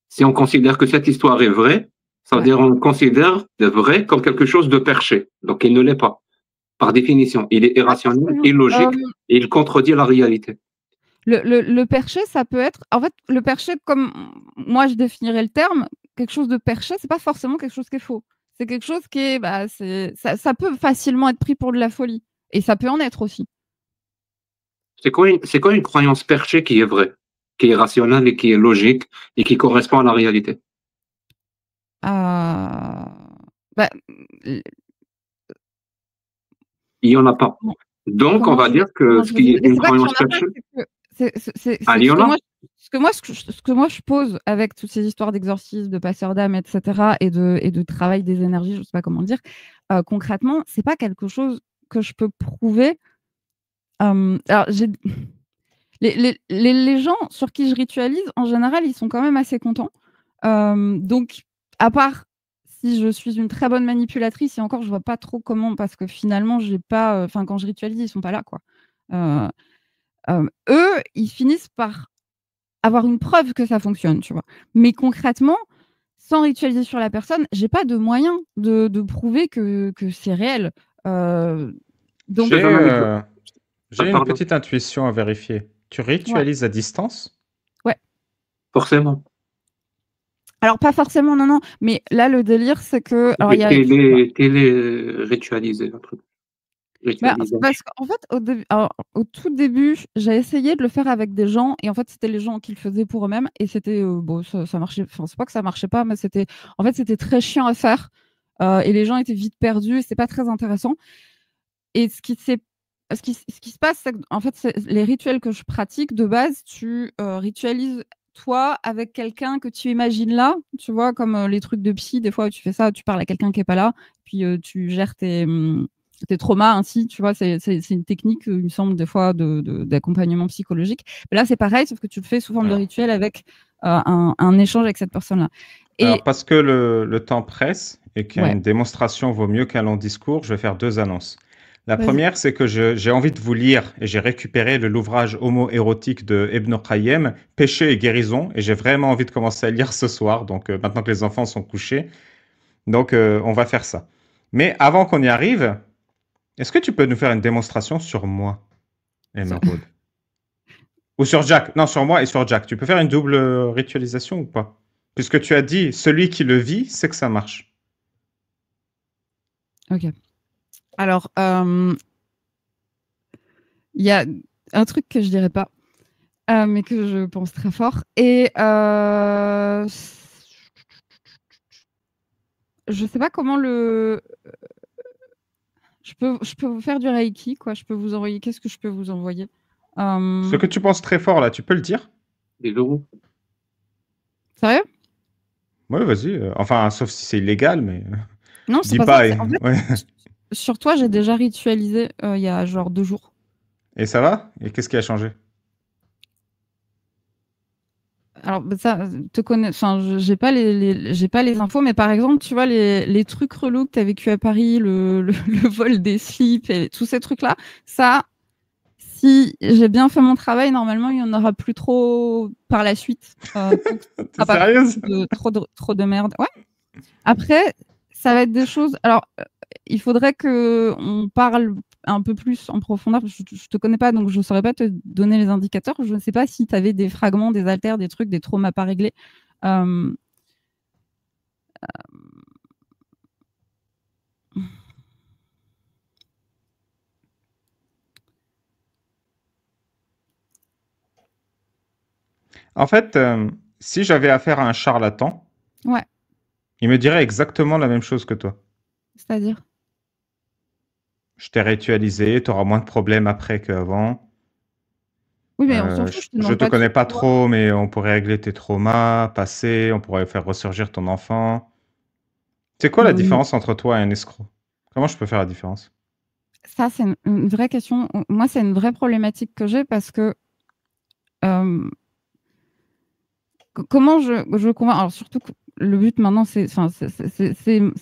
Speaker 4: si on considère que cette histoire est vraie, ça veut dire qu'on considère le vrai comme quelque chose de perché. Donc, il ne l'est pas. Par définition, il est irrationnel, illogique, et il contredit la réalité.
Speaker 2: Le perché, ça peut être. En fait, le perché, comme moi je définirais le terme, quelque chose de perché, c'est pas forcément quelque chose qui est faux. C'est quelque chose qui est. Bah, ça peut facilement être pris pour de la folie. Et ça peut en être aussi.
Speaker 4: C'est quoi une croyance perchée qui est vraie, qui est rationnelle et qui est logique et qui correspond à la réalité?
Speaker 2: Bah,
Speaker 4: il n'y en a pas. Donc, on va dire que ce qui est une croyance perchée.
Speaker 2: Ce que moi je pose avec toutes ces histoires d'exorcisme, de passeur d'âme, etc., et de travail des énergies, je ne sais pas comment dire, concrètement, c'est pas quelque chose que je peux prouver. Alors, les gens sur qui je ritualise, en général, ils sont quand même assez contents. Donc, à part si je suis une très bonne manipulatrice, et encore, je vois pas trop comment, parce que finalement, j'ai pas. Enfin, quand je ritualise, ils sont pas là, quoi. Eux, ils finissent par avoir une preuve que ça fonctionne, tu vois. Mais concrètement, sans ritualiser sur la personne, j'ai pas de moyen de prouver que c'est réel. Donc,
Speaker 1: j'ai une petite intuition à vérifier. Tu ritualises à distance?
Speaker 2: Ouais.
Speaker 4: Forcément.
Speaker 2: Alors, pas forcément, non. Mais là, le délire, c'est que.
Speaker 4: Télé-ritualiser, un truc.
Speaker 2: Parce qu'en fait, au tout début, j'ai essayé de le faire avec des gens, et en fait, c'était les gens qui le faisaient pour eux-mêmes, et c'était bon, ça marchait. Enfin, c'est pas que ça marchait pas, mais c'était très chiant à faire, et les gens étaient vite perdus, et c'est pas très intéressant. Et ce qui se passe, c'est que, en fait, les rituels que je pratique de base, tu ritualises toi avec quelqu'un que tu imagines là, tu vois, comme les trucs de psy, des fois tu fais ça, tu parles à quelqu'un qui est pas là, puis tu gères tes traumas ainsi, tu vois, c'est une technique, il me semble, des fois, d'accompagnement psychologique. Mais là, c'est pareil, sauf que tu le fais sous forme de rituel avec un échange avec cette personne-là.
Speaker 1: Alors, parce que le temps presse et qu'une démonstration vaut mieux qu'un long discours, je vais faire 2 annonces. La première, c'est que j'ai envie de vous lire, et j'ai récupéré l'ouvrage homo-érotique de Ibn Qayyim, Péché et guérison, et j'ai vraiment envie de commencer à lire ce soir, donc maintenant que les enfants sont couchés. Donc, on va faire ça. Mais avant qu'on y arrive, est-ce que tu peux nous faire une démonstration sur moi, Emeraude? Ou sur Jack? Non, sur moi et sur Jack. Tu peux faire une double ritualisation ou pas? Puisque tu as dit, celui qui le vit, c'est que ça marche.
Speaker 2: Ok. Alors, il y a un truc que je dirais pas, mais que je pense très fort. Et je sais pas comment le je peux vous faire du Reiki, quoi. Je peux vous envoyer. Qu'est-ce que je peux vous envoyer?
Speaker 1: Ce que tu penses très fort là, tu peux le dire?
Speaker 4: Des euros.
Speaker 2: Sérieux?
Speaker 1: Ouais, vas-y. Enfin, sauf si c'est illégal, mais
Speaker 2: Non, c'est
Speaker 1: dis
Speaker 2: pas
Speaker 1: pas.
Speaker 2: ça. En fait,
Speaker 1: Ouais.
Speaker 2: sur toi, j'ai déjà ritualisé il y a genre 2 jours.
Speaker 1: Et ça va? Et qu'est-ce qui a changé?
Speaker 2: Alors, ça, te connais. Enfin, j'ai pas j'ai pas les infos, mais par exemple, tu vois, les trucs relous que tu as vécu à Paris, le vol des slips et tous ces trucs-là, ça, si j'ai bien fait mon travail, normalement, il n'y en aura plus trop par la suite.
Speaker 1: T'es sérieuse?
Speaker 2: Trop de merde. Ouais. Après, ça va être des choses. Alors, il faudrait qu'on parle un peu plus en profondeur. Je ne te connais pas, donc je ne saurais pas te donner les indicateurs. Je ne sais pas si tu avais des fragments, des haltères, des trucs, des traumas pas réglés.
Speaker 1: En fait, si j'avais affaire à un charlatan,
Speaker 2: Ouais.
Speaker 1: il me dirait exactement la même chose que toi.
Speaker 2: C'est-à-dire?
Speaker 1: Je t'ai ritualisé, tu auras moins de problèmes après qu'avant.
Speaker 2: Oui, mais on s'en fout.
Speaker 1: Je te connais pas trop, mais on pourrait régler tes traumas passés, on pourrait faire ressurgir ton enfant. C'est quoi la différence entre toi et un escroc? Comment je peux faire la différence?
Speaker 2: Ça, c'est une vraie question. Moi, c'est une vraie problématique que j'ai parce que comment je convainc. Alors, surtout que le but maintenant, c'est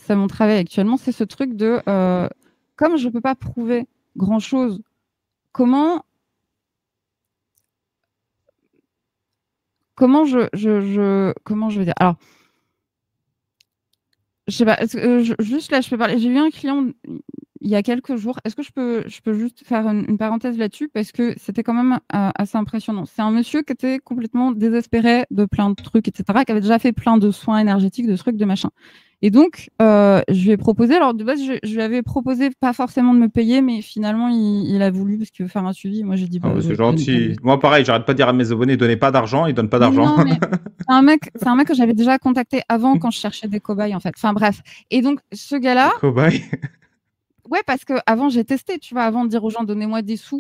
Speaker 2: mon travail actuellement, c'est ce truc de comme je peux pas prouver grand-chose, comment je vais dire? Alors, je sais pas, juste là, je peux parler. J'ai eu un client il y a quelques jours. Est-ce que je peux juste faire une parenthèse là-dessus parce que c'était quand même assez impressionnant. C'est un monsieur qui était complètement désespéré de plein de trucs, etc., qui avait déjà fait plein de soins énergétiques, de trucs, de machin. Et donc, je lui ai proposé, alors de base, je lui avais proposé pas forcément de me payer, mais finalement, il a voulu parce qu'il veut faire un suivi. Moi, j'ai dit,
Speaker 1: c'est gentil. Moi, pareil, j'arrête pas de dire à mes abonnés, donnez pas d'argent, ils donnent pas d'argent.
Speaker 2: Non, mais c'est un mec que j'avais déjà contacté avant quand je cherchais des cobayes, en fait. Enfin, bref. Et donc, ce gars-là.
Speaker 1: Cobayes?
Speaker 2: Ouais, parce que avant j'ai testé, tu vois, avant de dire aux gens donnez-moi des sous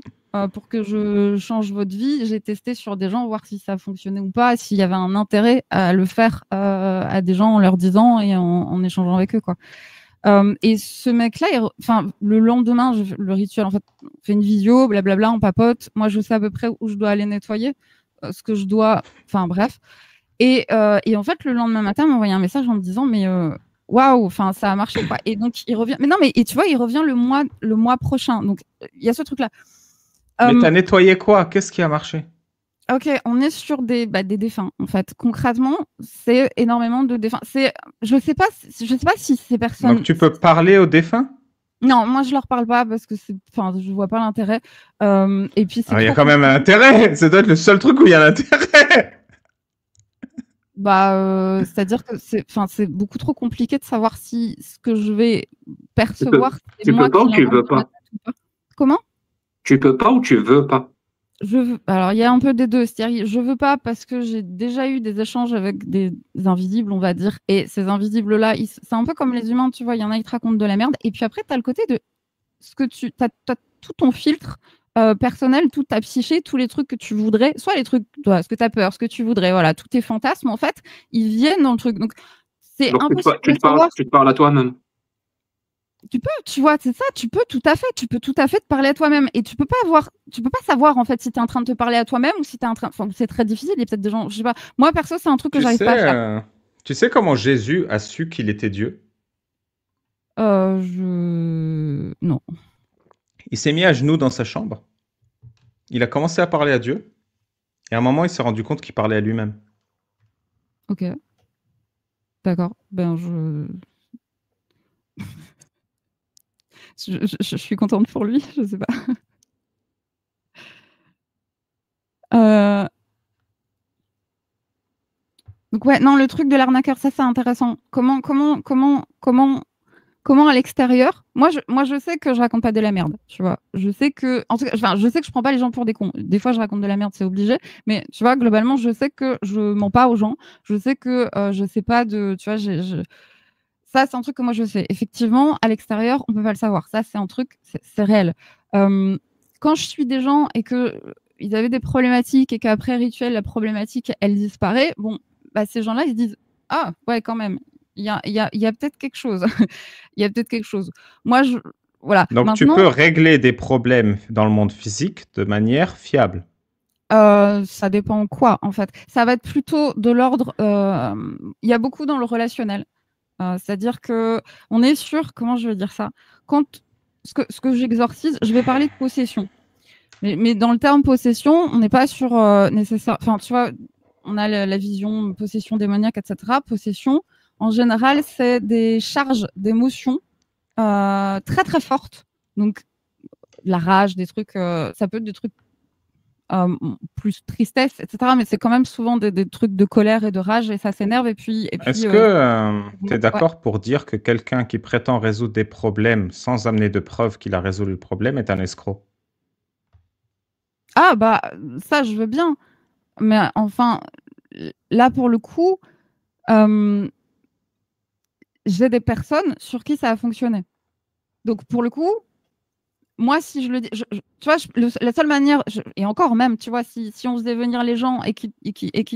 Speaker 2: pour que je change votre vie, j'ai testé sur des gens, voir si ça fonctionnait ou pas, s'il y avait un intérêt à le faire à des gens en leur disant et en échangeant avec eux, quoi. Et ce mec-là, le lendemain, le rituel, en fait, on fait une visio, blablabla, on papote. Moi, je sais à peu près où je dois aller nettoyer, ce que je dois, enfin bref. Et en fait, le lendemain matin, il m'a envoyé un message en me disant mais waouh, enfin ça a marché quoi. Et donc il revient. Mais non, mais et tu vois, il revient le mois prochain. Donc il y a ce truc là.
Speaker 1: Mais t'as nettoyé quoi? Qu'est-ce qui a marché?
Speaker 2: Ok, on est sur des défunts en fait. Concrètement, c'est énormément de défunts. Je sais pas si ces personnes.
Speaker 1: Donc tu peux parler aux défunts?
Speaker 2: Non, moi je leur parle pas parce que je vois pas l'intérêt. Et puis
Speaker 1: il y a quand même un intérêt. Ça doit être le seul truc où il y a l'intérêt.
Speaker 2: C'est-à-dire que c'est beaucoup trop compliqué de savoir si ce que je vais percevoir.
Speaker 4: Tu peux pas ou tu veux pas?
Speaker 2: Comment?
Speaker 4: Tu peux pas ou tu veux pas?
Speaker 2: Alors, il y a un peu des deux. C'est-à-dire, je veux pas parce que j'ai déjà eu des échanges avec des invisibles, on va dire. Et ces invisibles-là, c'est un peu comme les humains, tu vois. Il y en a, ils te racontent de la merde. Et puis après, tu as le côté de ce que t'as tout ton filtre personnel, toute ta psyché, tous les trucs que tu voudrais, soit les trucs, toi, ce que tu as peur, ce que tu voudrais, voilà, tous tes fantasmes, en fait, ils viennent dans le truc. Donc, c'est impossible de savoir.
Speaker 4: Tu te parles à toi-même.
Speaker 2: Tu peux, tu vois, c'est ça, tu peux tout à fait te parler à toi-même et tu peux pas savoir en fait si tu es en train de te parler à toi-même ou si tu es en train, enfin, c'est très difficile, il y a peut-être des gens, je sais pas. Moi perso, c'est un truc que j'arrive pas à faire.
Speaker 1: Tu sais comment Jésus a su qu'il était Dieu?
Speaker 2: Non.
Speaker 1: Il s'est mis à genoux dans sa chambre. Il a commencé à parler à Dieu. Et à un moment, il s'est rendu compte qu'il parlait à lui-même.
Speaker 2: Ok. D'accord. Je suis contente pour lui, je sais pas. Donc ouais, non, le truc de l'arnaqueur, ça c'est intéressant. Comment à l'extérieur, moi je sais que je raconte pas de la merde, tu vois. Je sais que, en tout cas, je sais que je prends pas les gens pour des cons. Des fois je raconte de la merde, c'est obligé. Mais tu vois, globalement, je sais que je mens pas aux gens. Je sais que je sais pas de, tu vois, Ça, c'est un truc que moi je sais. Effectivement, à l'extérieur, on peut pas le savoir. Ça, c'est un truc, c'est réel. Quand je suis des gens et que ils avaient des problématiques et qu'après rituel, la problématique, elle disparaît, bon, bah, ces gens-là, ils se disent « Ah, ouais, quand même, il y a peut-être quelque chose. Il y a peut-être quelque chose. » Moi, voilà.
Speaker 1: Donc, tu peux régler des problèmes dans le monde physique de manière fiable.
Speaker 2: Ça dépend quoi, en fait. Ça va être plutôt de l'ordre... Il y a beaucoup dans le relationnel. C'est-à-dire que on est sûr, comment je vais dire ça, quand ce que j'exorcise, je vais parler de possession. Mais dans le terme possession, on n'est pas sur nécessaire. Enfin, tu vois, on a la vision possession démoniaque, etc. Possession, en général, c'est des charges d'émotions très très fortes. Donc, la rage, des trucs, ça peut être des trucs plus tristesse, etc. Mais c'est quand même souvent des trucs de colère et de rage et ça s'énerve.
Speaker 1: Est-ce que tu es d'accord pour dire que quelqu'un qui prétend résoudre des problèmes sans amener de preuves qu'il a résolu le problème est un escroc?
Speaker 2: Ah bah ça je veux bien, mais enfin là pour le coup, j'ai des personnes sur qui ça a fonctionné. Donc pour le coup, moi si je le dis, tu vois, la seule manière, et encore même, tu vois, si on faisait venir les gens et qui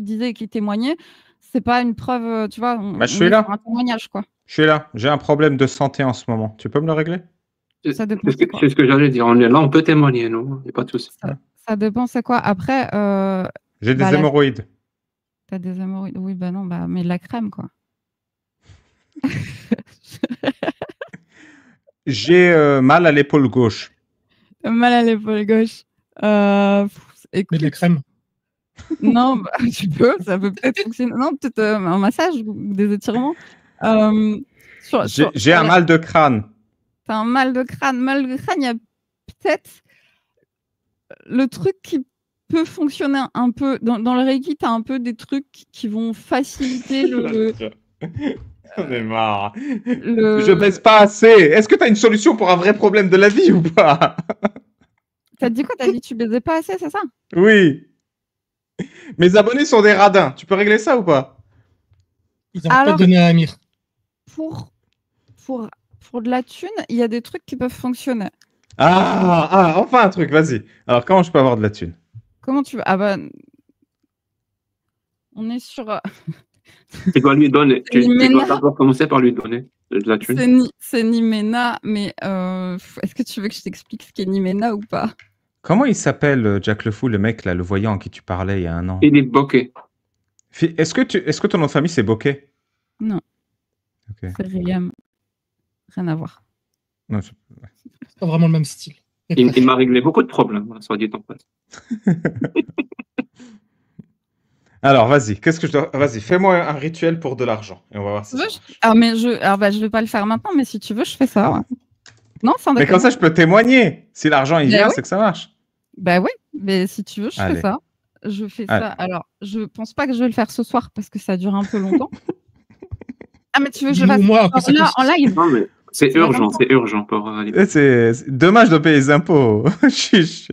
Speaker 2: disaient et qui témoignaient, c'est pas une preuve, tu vois,
Speaker 1: je suis là.
Speaker 2: Un témoignage quoi.
Speaker 1: Je suis là, j'ai un problème de santé en ce moment. Tu peux me le régler?
Speaker 2: Ça dépend.
Speaker 4: C'est ce que j'allais dire. On est là, on peut témoigner, nous. Il n'y a pas de souci.
Speaker 2: Ça dépend, c'est quoi. Après.
Speaker 1: J'ai des hémorroïdes.
Speaker 2: T'as des hémorroïdes? Oui, bah non, bah, mais de la crème, quoi.
Speaker 1: J'ai mal à l'épaule gauche.
Speaker 2: Mal à l'épaule gauche.
Speaker 3: Mais de la crème?
Speaker 2: Non, bah, tu peux, ça peut peut-être fonctionner. Non, peut-être un massage ou des étirements.
Speaker 1: J'ai un mal de crâne.
Speaker 2: T'as un mal de crâne. Mal de crâne, il y a peut-être le truc qui peut fonctionner un peu. Dans le Reiki, tu as un peu des trucs qui vont faciliter le...
Speaker 1: J'en ai marre. Je baisse pas assez. Est-ce que tu as une solution pour un vrai problème de la vie ou pas?
Speaker 2: T'as dit quoi? T'as dit que tu baisais pas assez, c'est ça?
Speaker 1: Oui. Mes abonnés sont des radins. Tu peux régler ça ou pas?
Speaker 3: Ils ont pas donné à Amir.
Speaker 2: Pour de la thune, il y a des trucs qui peuvent fonctionner.
Speaker 1: Enfin un truc, vas-y. Alors, comment je peux avoir de la thune?
Speaker 2: Comment tu veux? Ah bah... On est sur...
Speaker 4: Tu dois lui donner. Tu dois d'abord commencer par lui donner de la thune.
Speaker 2: C'est Nimena, mais est-ce que tu veux que je t'explique ce qu'est Nimena ou pas?
Speaker 1: Comment il s'appelle, Jack le Fou, le mec, là, le voyant à qui tu parlais il y a un an?
Speaker 4: Philippe Bokeh.
Speaker 1: Est-ce que ton nom de famille, c'est Bokeh?
Speaker 2: Non.
Speaker 1: Okay.
Speaker 2: C'est Riam. Rien à voir.
Speaker 3: Non, c'est pas vraiment le même style.
Speaker 4: Il m'a réglé beaucoup de problèmes, soit dit en face.
Speaker 1: Alors, vas-y. Vas-y, fais-moi un rituel pour de l'argent et on va voir si ça marche.
Speaker 2: Je vais pas le faire maintenant, mais si tu veux, je fais ça. Ouais. Non, sans
Speaker 1: mais comme ça, je peux témoigner. Si l'argent il vient,
Speaker 2: oui.
Speaker 1: C'est que ça marche.
Speaker 2: Bah oui, mais si tu veux, je fais ça. Je fais ça. Alors, je pense pas que je vais le faire ce soir parce que ça dure un peu longtemps. Ah, mais tu veux que je le fasse là en live?
Speaker 4: Non, mais c'est urgent, c'est urgent pour
Speaker 1: c'est dommage de payer les impôts. Je suis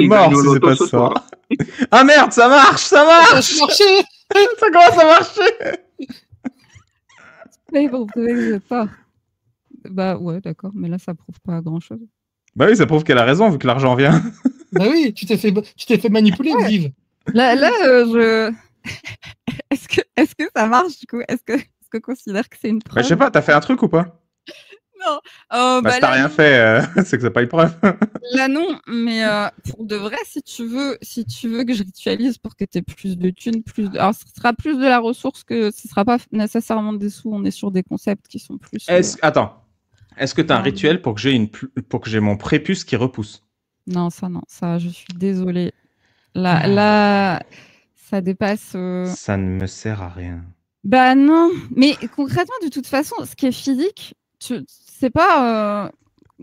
Speaker 1: mort si c'est pas ça. Ah merde, ça marche! Ça commence à marcher!
Speaker 2: Bah ouais, d'accord, mais là ça prouve pas grand chose.
Speaker 1: Bah oui, ça prouve qu'elle a raison vu que l'argent vient.
Speaker 3: Bah oui, tu t'es fait manipuler, Vive.
Speaker 2: Là, est-ce que ça marche du coup? Est-ce que considère que c'est une preuve?
Speaker 1: Bah, je sais pas, t'as fait un truc ou pas?
Speaker 2: Non.
Speaker 1: Si t'as rien fait, c'est que c'est pas une preuve.
Speaker 2: Là non, mais pour de vrai, si tu veux que je ritualise pour que tu aies plus de thunes, alors ce sera plus de la ressource que ce sera pas nécessairement des sous. On est sur des concepts qui sont plus.
Speaker 1: Attends, est-ce que tu as un rituel pour que j'ai mon prépuce qui repousse?
Speaker 2: Non, ça, je suis désolée. Là, ça dépasse.
Speaker 1: Ça ne me sert à rien.
Speaker 2: Bah non, mais concrètement, de toute façon, ce qui est physique, c'est pas.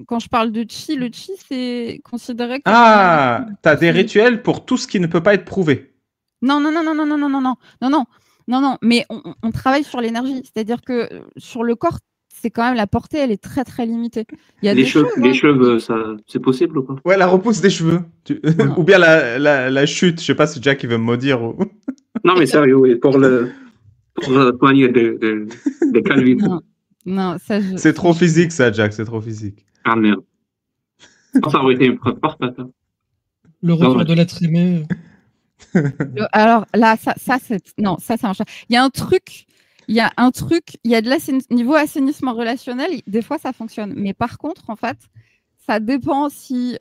Speaker 2: Quand je parle de chi, le chi, c'est considéré comme...
Speaker 1: t'as des rituels pour tout ce qui ne peut pas être prouvé.
Speaker 2: Non, mais on travaille sur l'énergie. C'est-à-dire que sur le corps, c'est quand même la portée, elle est très très limitée. Il y a
Speaker 4: les cheveux, ça, c'est possible ou pas?
Speaker 1: Ouais, la repousse des cheveux. Ou bien la chute. Je sais pas si Jack il veut me maudire ou...
Speaker 4: Non, mais sérieux, oui, pour le... pour soigner des calvites.
Speaker 2: Non, ça
Speaker 1: C'est trop physique, ça, Jack, c'est trop physique.
Speaker 4: Ah merde. Ça aurait été une preuve parfaite. Hein.
Speaker 3: Le retour de l'être aimé.
Speaker 2: Alors là, ça marche pas. Il y a un truc, il y a de niveau assainissement relationnel, des fois ça fonctionne. Mais par contre, en fait, ça dépend si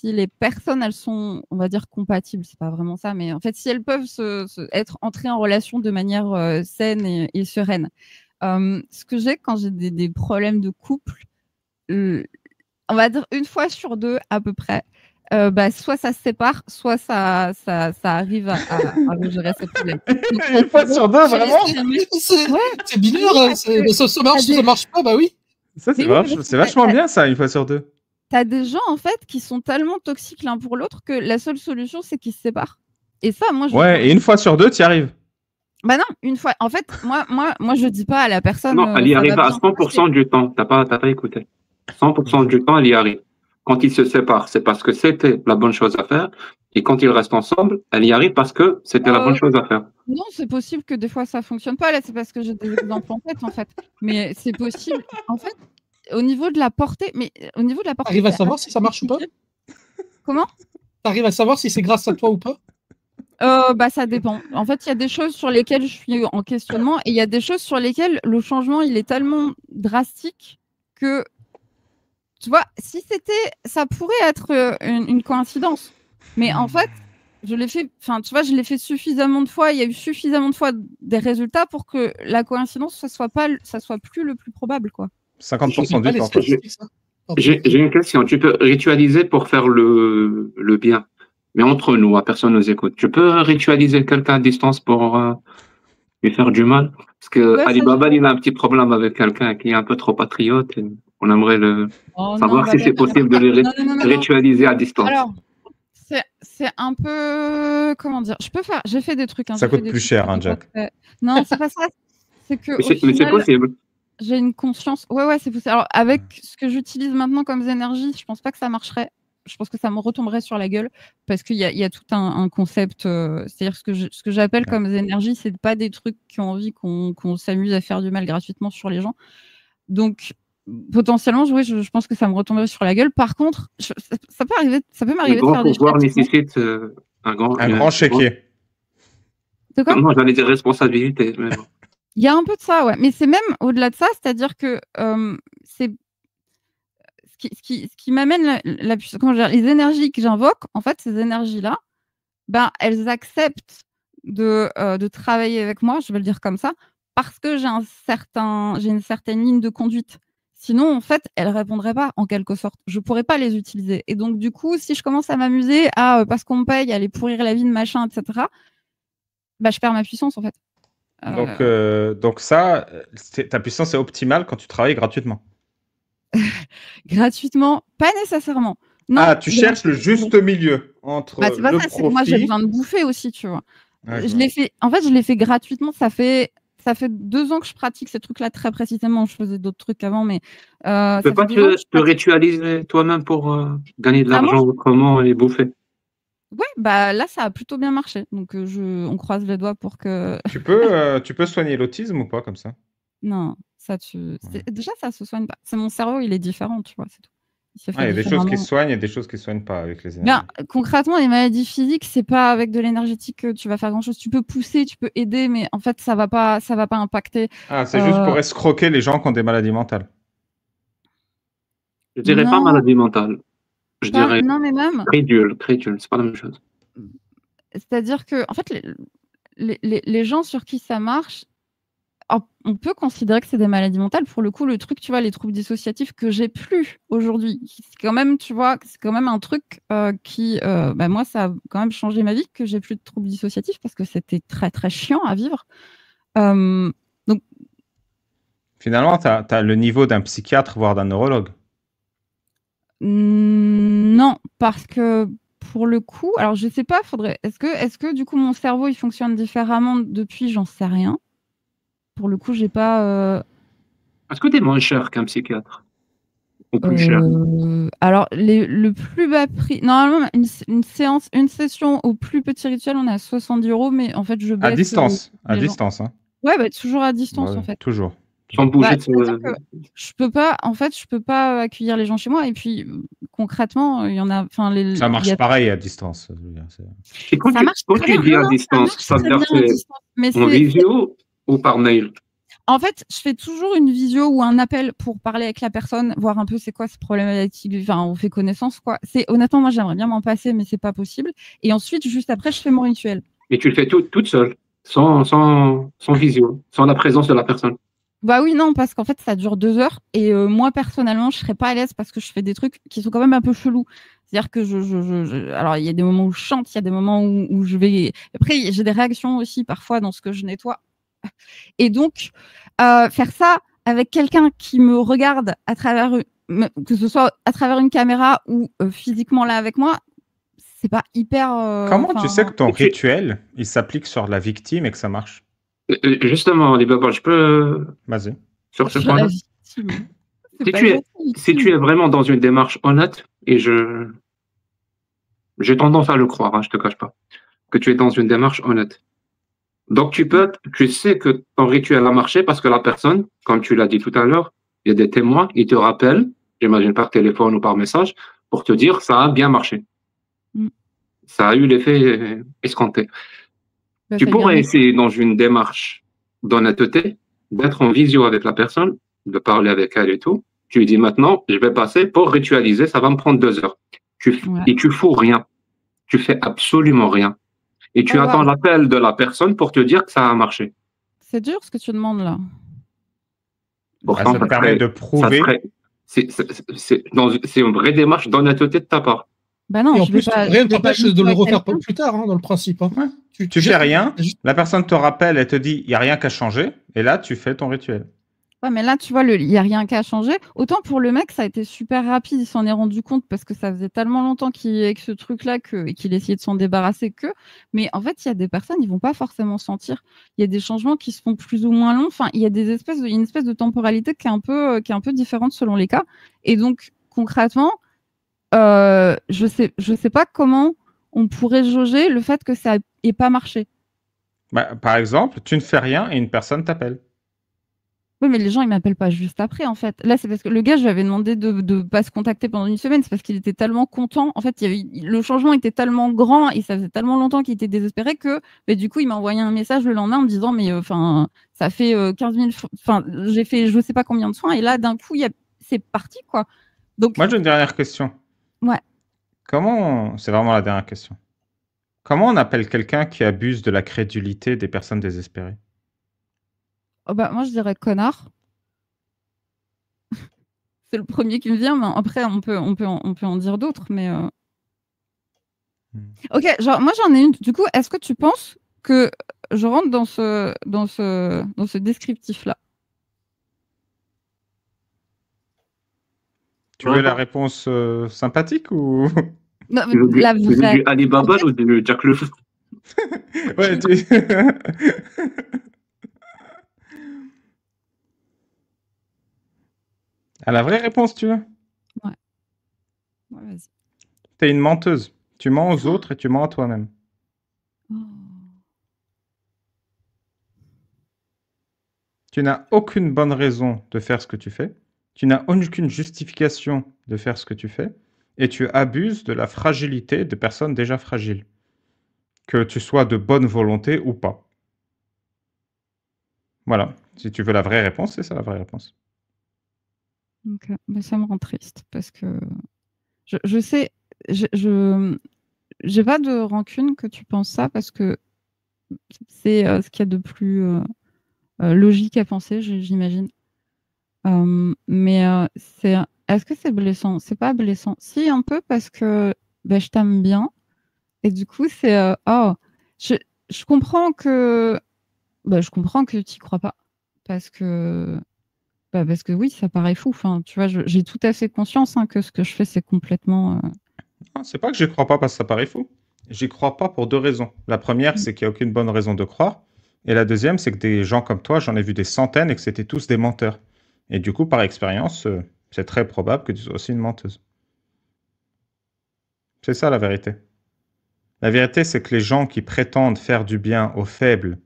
Speaker 2: les personnes, elles sont, on va dire, compatibles. C'est pas vraiment ça, mais en fait, si elles peuvent être entrées en relation de manière saine et sereine. Ce que j'ai quand j'ai des problèmes de couple, on va dire une fois sur deux à peu près, soit ça se sépare, soit ça arrive à gérer ces problèmes.
Speaker 1: Une fois sur deux, vraiment?
Speaker 3: C'est binaire, ça marche, ça marche pas, bah oui.
Speaker 1: Ça, c'est vachement bien, ça, une fois sur deux.
Speaker 2: T'as des gens, en fait, qui sont tellement toxiques l'un pour l'autre que la seule solution, c'est qu'ils se séparent. Et ça, moi,
Speaker 1: et une fois sur deux, tu y arrives.
Speaker 2: Bah non, une fois. En fait, moi, je dis pas à la personne.
Speaker 4: Non, elle y arrive à 100% du temps. T'as pas écouté. 100% du temps, elle y arrive. Quand ils se séparent, c'est parce que c'était la bonne chose à faire. Et quand ils restent ensemble, elle y arrive parce que c'était la bonne chose à faire.
Speaker 2: Non, c'est possible que des fois ça fonctionne pas. Là, c'est parce que j'ai des exemples en tête, en fait. Mais c'est possible. En fait, au niveau de la portée,
Speaker 3: T'arrives à savoir si ça marche ou pas?
Speaker 2: Comment?
Speaker 3: T'arrives à savoir si c'est grâce à toi ou pas?
Speaker 2: Ça dépend. En fait, il y a des choses sur lesquelles je suis en questionnement et il y a des choses sur lesquelles le changement, il est tellement drastique que, tu vois, ça pourrait être une coïncidence. Mais en fait, je l'ai fait suffisamment de fois, il y a eu suffisamment de fois des résultats pour que la coïncidence, ça soit plus le plus probable, quoi.
Speaker 1: 50% du temps.
Speaker 4: J'ai une question. Tu peux ritualiser pour faire le bien. Mais entre nous, personne ne nous écoute. Tu peux ritualiser quelqu'un à distance pour lui faire du mal? Parce que Alibaba, il a un petit problème avec quelqu'un qui est un peu trop patriote. Et on aimerait savoir si c'est possible de le ritualiser à distance.
Speaker 2: Alors, c'est un peu... Comment dire? J'ai fait des trucs.
Speaker 1: Ça coûte plus cher, Jack.
Speaker 2: Non, c'est pas ça. C'est que,
Speaker 4: mais c'est possible.
Speaker 2: J'ai une conscience... Ouais, c'est possible. Alors, avec ce que j'utilise maintenant comme énergie, je pense pas que ça marcherait. Je pense que ça me retomberait sur la gueule parce qu'il y a tout un concept. C'est-à-dire ce que j'appelle comme énergie, c'est pas des trucs qui ont envie qu'on s'amuse à faire du mal gratuitement sur les gens. Donc, potentiellement, je pense que ça me retomberait sur la gueule. Par contre, ça peut m'arriver de faire des choses. Le
Speaker 4: pouvoir nécessite un grand
Speaker 1: chéquier.
Speaker 2: De quoi?
Speaker 4: Non, j'allais dire responsabilité. Mais bon.
Speaker 2: Il y a un peu de ça, ouais. Mais c'est même au-delà de ça, c'est-à-dire que c'est ce qui m'amène les énergies que j'invoque, en fait, ces énergies-là, elles acceptent de travailler avec moi, je vais le dire comme ça, parce que j'ai une certaine ligne de conduite. Sinon, en fait, elles ne répondraient pas, en quelque sorte. Je ne pourrais pas les utiliser. Et donc, du coup, si je commence à m'amuser parce qu'on me paye, à aller pourrir la vie de machin, etc., je perds ma puissance, en fait.
Speaker 1: Donc ça, ta puissance est optimale quand tu travailles gratuitement.
Speaker 2: Gratuitement, pas nécessairement. Non,
Speaker 1: tu cherches le juste milieu entre
Speaker 2: c'est pas
Speaker 1: le
Speaker 2: ça,
Speaker 1: profit...
Speaker 2: Moi, j'ai besoin de bouffer aussi, tu vois.
Speaker 1: Ouais,
Speaker 2: je l'ai fait gratuitement. Ça fait 2 ans que je pratique ces trucs-là très précisément. Je faisais d'autres trucs avant, mais...
Speaker 4: tu peux pas te ritualiser toi-même pour gagner de l'argent autrement et bouffer?
Speaker 2: Ouais, là, ça a plutôt bien marché. Donc, on croise les doigts pour que...
Speaker 1: Tu peux soigner l'autisme ou pas, comme ça?
Speaker 2: Non, déjà, ça se soigne pas. C'est mon cerveau, il est différent, tu vois, c'est tout.
Speaker 1: Il y a des choses qui se soignent et des choses qui ne se soignent pas avec les énergies.
Speaker 2: Concrètement, les maladies physiques, c'est pas avec de l'énergétique que tu vas faire grand-chose. Tu peux pousser, tu peux aider, mais en fait, ça va pas impacter.
Speaker 1: C'est juste pour escroquer les gens qui ont des maladies mentales.
Speaker 4: Je dirais pas maladie mentale. Je dirais
Speaker 2: non, mais même...
Speaker 4: crédule, c'est pas la même chose.
Speaker 2: C'est-à-dire que, en fait, les gens sur qui ça marche, on peut considérer que c'est des maladies mentales. Pour le coup, le truc, tu vois, les troubles dissociatifs que j'ai plus aujourd'hui, c'est quand même, tu vois, c'est quand même un truc qui, moi, ça a quand même changé ma vie, que j'ai plus de troubles dissociatifs parce que c'était très, très chiant à vivre. Donc,
Speaker 1: finalement, tu as le niveau d'un psychiatre, voire d'un neurologue.
Speaker 2: Non, parce que pour le coup, alors je sais pas, est-ce que du coup mon cerveau il fonctionne différemment depuis, j'en sais rien. Pour le coup, j'ai pas.
Speaker 4: Est-ce que tu es moins cher qu'un psychiatre? Ou plus cher?
Speaker 2: Alors, le plus bas prix. Normalement, une session au plus petit rituel, on est à 70 €, mais en fait, je baisse.
Speaker 1: À distance, hein.
Speaker 2: Ouais, bah, toujours à distance,
Speaker 1: Ouais,
Speaker 2: en fait.
Speaker 1: toujours.
Speaker 4: Sans bouger
Speaker 2: Bah,
Speaker 4: de
Speaker 2: c'est-à-dire que je peux pas accueillir les gens chez moi et puis, concrètement, il y en a enfin les
Speaker 1: Ça
Speaker 2: il y
Speaker 1: marche
Speaker 2: a
Speaker 1: pareil à distance. Je veux dire,
Speaker 4: Et
Speaker 2: ça marche
Speaker 4: quand
Speaker 2: très
Speaker 4: tu
Speaker 2: bien.
Speaker 4: dis
Speaker 2: Non,
Speaker 4: à
Speaker 2: non, ça
Speaker 4: distance,
Speaker 2: marche
Speaker 4: ça veut
Speaker 2: très
Speaker 4: dire
Speaker 2: bien
Speaker 4: que
Speaker 2: à
Speaker 4: c'est
Speaker 2: distance, mais
Speaker 4: en
Speaker 2: c'est
Speaker 4: visio ou par mail?
Speaker 2: en fait, je fais toujours une visio ou un appel pour parler avec la personne, voir un peu c'est quoi ses problématiques, enfin, on fait connaissance, quoi. Honnêtement, moi, j'aimerais bien m'en passer, mais c'est pas possible et ensuite, juste après, je fais mon rituel.
Speaker 4: Et tu le fais toute seule, sans visio, sans la présence de la personne.
Speaker 2: Bah oui, non, parce qu'en fait, ça dure 2 heures et moi, personnellement, je serais pas à l'aise parce que je fais des trucs qui sont quand même un peu chelous. C'est-à-dire que alors, il y a des moments où je chante, il y a des moments où je vais après, j'ai des réactions aussi parfois dans ce que je nettoie et donc faire ça avec quelqu'un qui me regarde à travers que ce soit à travers une caméra ou physiquement là avec moi, c'est pas hyper,
Speaker 1: Comment tu sais que ton
Speaker 4: Et tu-
Speaker 1: rituel, il s'applique sur la victime et que ça marche?
Speaker 4: Justement, Alibaba, je peux
Speaker 1: Vas-y.
Speaker 4: sur ce
Speaker 2: sur la
Speaker 4: point-là.
Speaker 2: victime. C'est
Speaker 4: Si
Speaker 2: pas
Speaker 4: tu es,
Speaker 2: gentil,
Speaker 4: si tu
Speaker 2: victime.
Speaker 4: es vraiment dans une démarche honnête, et j'ai tendance à le croire, hein, je te cache pas, que tu es dans une démarche honnête. Donc tu sais que ton rituel a marché parce que la personne, comme tu l'as dit tout à l'heure, il y a des témoins, ils te rappellent, j'imagine par téléphone ou par message, pour te dire ça a bien marché.
Speaker 2: Mmh.
Speaker 4: Ça a eu l'effet escompté.
Speaker 2: Bah,
Speaker 4: Tu
Speaker 2: ça a eu un
Speaker 4: pourrais
Speaker 2: effet.
Speaker 4: essayer dans une démarche d'honnêteté, d'être en visio avec la personne, de parler avec elle et tout. Tu lui dis maintenant, je vais passer pour ritualiser, ça va me prendre 2 heures.
Speaker 2: Ouais.
Speaker 4: Et tu fous rien. Tu fais absolument rien. Et tu
Speaker 2: Oh
Speaker 4: attends
Speaker 2: waouh!
Speaker 4: l'appel de la personne pour te dire que ça a marché.
Speaker 2: C'est dur ce que tu demandes là.
Speaker 1: Bah,
Speaker 4: Pourtant,
Speaker 1: ça te permet de
Speaker 4: ça
Speaker 1: prouver.
Speaker 4: serait, c'est une vraie démarche d'honnêteté de ta part.
Speaker 2: Bah non,
Speaker 3: Et en
Speaker 2: je vais
Speaker 3: plus,
Speaker 2: pas,
Speaker 3: rien ne
Speaker 2: je vais pas
Speaker 3: t'empêche
Speaker 2: dire
Speaker 3: de
Speaker 2: ça
Speaker 3: le
Speaker 2: à
Speaker 3: refaire
Speaker 2: quelqu'un.
Speaker 3: plus tard, hein, dans le principe. Hein.
Speaker 1: Ouais.
Speaker 3: Tu
Speaker 1: Tu fais
Speaker 3: juste-
Speaker 1: rien,
Speaker 3: juste-
Speaker 1: la personne te rappelle, elle te dit, il n'y a rien qu'à changer, et là, tu fais ton rituel.
Speaker 2: Ouais, mais là, tu vois, il y a rien qu'à changer. Autant pour le mec, ça a été super rapide. Il s'en est rendu compte parce que ça faisait tellement longtemps qu'il avec ce truc-là et qu'il essayait de s'en débarrasser que. Mais en fait, il y a des personnes, ils vont pas forcément sentir. Il y a des changements qui se font plus ou moins longs. Enfin, il y a une espèce de temporalité qui est un peu différente selon les cas. Et donc, concrètement, je sais pas comment on pourrait jauger le fait que ça ait pas marché.
Speaker 1: Bah, par exemple, tu ne fais rien et une personne t'appelle.
Speaker 2: Oui, mais les gens, ils m'appellent pas juste après, en fait. Là, c'est parce que le gars, je lui avais demandé de pas se contacter pendant une semaine. C'est parce qu'il était tellement content. En fait, le changement était tellement grand et ça faisait tellement longtemps qu'il était désespéré que, bah, du coup, il m'a envoyé un message le lendemain en me disant, mais enfin, ça fait 15 000, enfin, j'ai fait je sais pas combien de soins et là, d'un coup, c'est parti, quoi. Donc,
Speaker 1: Moi, j'ai une dernière question.
Speaker 2: ouais.
Speaker 1: C'est vraiment la dernière question. Comment on appelle quelqu'un qui abuse de la crédulité des personnes désespérées?
Speaker 2: Oh, bah, moi, je dirais connard. C'est le premier qui me vient, mais après, on peut en dire d'autres, mais. Ok, genre, moi j'en ai une. Du coup, est-ce que tu penses que je rentre dans ce descriptif-là?
Speaker 1: Tu veux la réponse sympathique ou...
Speaker 2: Non,
Speaker 4: Tu veux
Speaker 2: la
Speaker 4: tu veux
Speaker 2: vraie.
Speaker 4: du Alibaba ou du Jack Le Fou?
Speaker 1: Ouais, À la vraie réponse, tu veux?
Speaker 2: Ouais, vas-y.
Speaker 1: T'es une menteuse. Tu mens aux autres et tu mens à toi-même.
Speaker 2: Oh.
Speaker 1: Tu n'as aucune bonne raison de faire ce que tu fais. Tu n'as aucune justification de faire ce que tu fais. Et tu abuses de la fragilité de personnes déjà fragiles. Que tu sois de bonne volonté ou pas. Voilà. Si tu veux la vraie réponse, c'est ça la vraie réponse.
Speaker 2: Ok, bah, ça me rend triste parce que je sais, j'ai pas de rancune que tu penses ça parce que c'est ce qu'il y a de plus logique à penser, j'imagine. Mais est-ce que c'est blessant? C'est pas blessant. Si, un peu parce que bah, je t'aime bien. Et du coup, oh, je, je comprends que je comprends que tu n'y crois pas. Parce que oui, ça paraît fou. Enfin, tu vois, j'ai tout à fait conscience que ce que je fais, c'est complètement.
Speaker 1: Non, c'est pas que j'y crois pas parce que ça paraît fou. J'y crois pas pour deux raisons. La première, c'est qu'il n'y a aucune bonne raison de croire. Et la deuxième, c'est que des gens comme toi, j'en ai vu des centaines et que c'était tous des menteurs. Et du coup, par expérience, c'est très probable que tu sois aussi une menteuse. C'est ça la vérité. La vérité, c'est que les gens qui prétendent faire du bien aux faibles,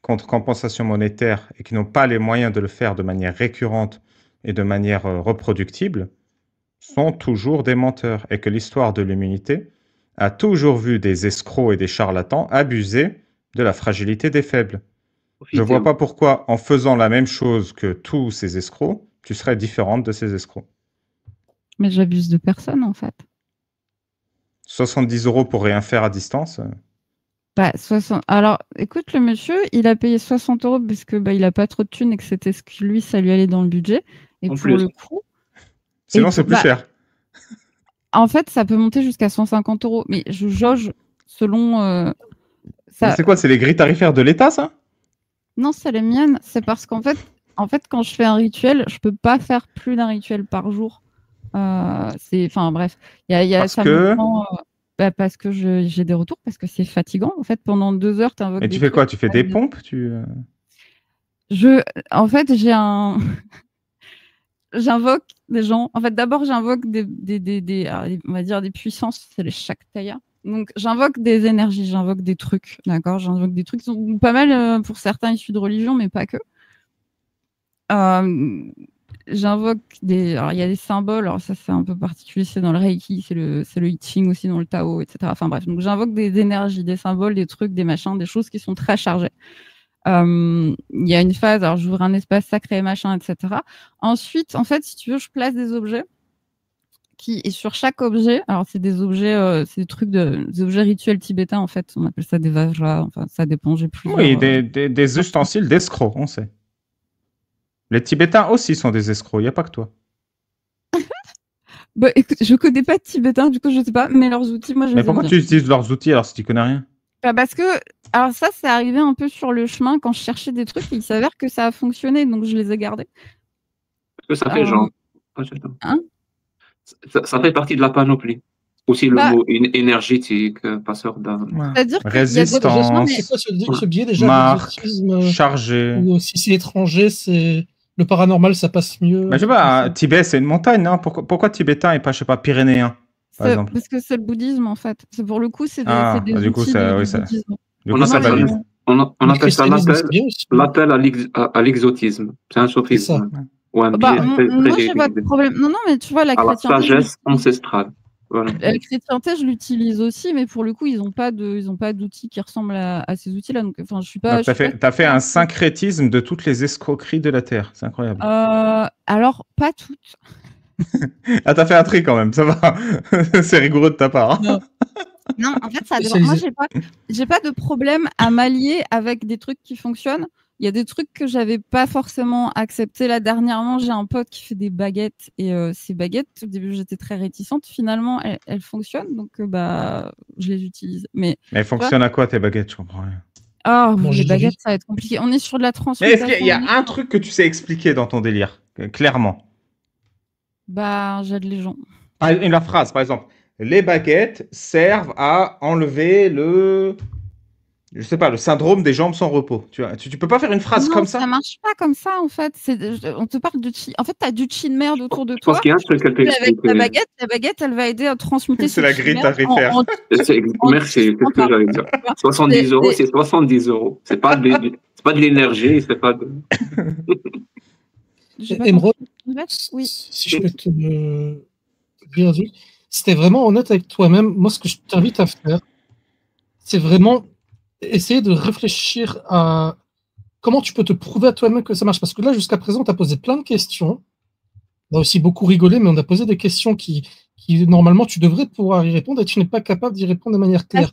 Speaker 1: contre compensation monétaire et qui n'ont pas les moyens de le faire de manière récurrente et de manière reproductible, sont toujours des menteurs et que l'histoire de l'humanité a toujours vu des escrocs et des charlatans abuser de la fragilité des faibles. Je ne vois pas pourquoi, en faisant la même chose que tous ces escrocs, tu serais différente de ces escrocs.
Speaker 2: Mais j'abuse de personne, en fait.
Speaker 1: 70 € pour rien faire à distance.
Speaker 2: Bah, 60... Alors, écoute, le monsieur, il a payé 60 € parce que il n'a pas trop de thunes et que c'était ce que lui, ça lui allait dans le budget. Et pour le coup...
Speaker 1: Sinon, c'est plus cher.
Speaker 2: En fait, ça peut monter jusqu'à 150 €. Mais je jauge selon...
Speaker 1: C'est quoi? C'est les grilles tarifaires de l'État, ça?
Speaker 2: Non, c'est les miennes. C'est parce qu'en fait, quand je fais un rituel, je peux pas faire plus d'un rituel par jour. Enfin, bref. Parce que j'ai des retours, parce que c'est fatigant. En fait, pendant 2 heures, tu invoques
Speaker 1: des trucs. Et tu fais quoi? Tu fais des pompes?
Speaker 2: En fait, j'ai un... J'invoque des gens. En fait, d'abord, j'invoque on va dire des puissances, c'est les Shaktaya. Donc, j'invoque des énergies, j'invoque des trucs, d'accord? J'invoque des trucs qui sont pas mal pour certains issus de religion, mais pas que. J'invoque des... Alors, il y a des symboles, alors ça, c'est un peu particulier, c'est dans le Reiki, c'est le I Ching aussi, dans le Tao, etc. Enfin, bref, donc j'invoque des énergies, des symboles, des trucs, des machins, des choses qui sont très chargées. Il y a une phase, alors j'ouvre un espace sacré, machin, etc. Ensuite, en fait, si tu veux, je place des objets et sur chaque objet, alors c'est des objets, c'est des trucs des objets rituels tibétains, en fait, on appelle ça des vajras, enfin, ça dépend, j'ai plusieurs...
Speaker 1: Oui, des ustensiles d'escrocs, on sait. Les Tibétains aussi sont des escrocs, il n'y a pas que toi.
Speaker 2: Écoute, je connais pas de Tibétains, du coup, je sais pas, mais leurs outils, moi, je les aime bien.
Speaker 1: Mais pourquoi tu utilises leurs outils alors si tu connais rien?
Speaker 2: Parce que, alors ça, c'est arrivé un peu sur le chemin quand je cherchais des trucs et il s'avère que ça a fonctionné, donc je les ai gardés.
Speaker 4: Parce que ça fait genre.
Speaker 2: Hein?
Speaker 4: Ça fait partie de la panoplie. Aussi le mot énergétique, passeur d'âme.
Speaker 2: C'est-à-dire
Speaker 1: résistance,
Speaker 3: c'est quoi ce biais déjà
Speaker 1: chargé.
Speaker 3: Ou si c'est étranger, c'est le paranormal, ça passe mieux.
Speaker 1: Mais je sais pas, Tibet, c'est une montagne, non? Pourquoi tibétain et pas, je sais pas, pyrénéen?
Speaker 2: Parce que c'est le bouddhisme, en fait. C'est pour le coup, c'est des
Speaker 1: du coup,
Speaker 2: outils
Speaker 1: ça,
Speaker 2: du
Speaker 1: oui, ça.
Speaker 2: bouddhisme.
Speaker 4: On appelle ça l'appel à l'exotisme. C'est un sophisme.
Speaker 2: Moi, j'ai pas de problème. Non, mais tu vois, la chrétienté...
Speaker 4: la sagesse ancestrale. Voilà.
Speaker 2: La chrétienté, je l'utilise aussi, mais pour le coup, ils n'ont pas d'outils qui ressemblent à ces outils-là. Donc, enfin, je suis pas.
Speaker 1: Tu as fait un syncrétisme de toutes les escroqueries de la Terre. C'est incroyable.
Speaker 2: Alors, pas toutes.
Speaker 1: T'as fait un tri quand même, ça va. C'est rigoureux de ta part.
Speaker 2: Hein. Non, en fait, ça dépend. Moi, j'ai pas de problème à m'allier avec des trucs qui fonctionnent. Il y a des trucs que j'avais pas forcément acceptés. Là, dernièrement, j'ai un pote qui fait des baguettes et ces baguettes, au début, j'étais très réticente. Finalement, elles fonctionnent, donc je les utilise. Mais
Speaker 1: elles fonctionnent à quoi tes baguettes? Je comprends rien.
Speaker 2: Les baguettes, ça va être compliqué. On est sur de la transmission.
Speaker 1: Mais est-ce qu'il y a un truc que tu sais expliquer dans ton délire, clairement?
Speaker 2: J'aide les gens.
Speaker 1: La phrase, par exemple. Les baguettes servent à enlever le syndrome des jambes sans repos. Tu peux pas faire une phrase comme ça?
Speaker 2: Ça marche pas comme ça, en fait. On te parle de chi. En fait, tu as du chi de merde autour de toi.
Speaker 4: Je pense qu'il y a un truc qu'elle
Speaker 2: avec la baguette, elle va aider à transmuter.
Speaker 1: C'est la grille tarifaire.
Speaker 4: Merci, c'est ce que j'allais dire. 70 €, c'est 70 €. C'est pas de l'énergie, c'est pas de...
Speaker 3: Émeraude,
Speaker 2: oui.
Speaker 3: Si je peux te dire, c'était vraiment honnête avec toi-même. Moi, ce que je t'invite à faire, c'est vraiment essayer de réfléchir à comment tu peux te prouver à toi-même que ça marche. Parce que là, jusqu'à présent, tu as posé plein de questions. On a aussi beaucoup rigolé, mais on a posé des questions qui normalement, tu devrais pouvoir y répondre et tu n'es pas capable d'y répondre de manière claire.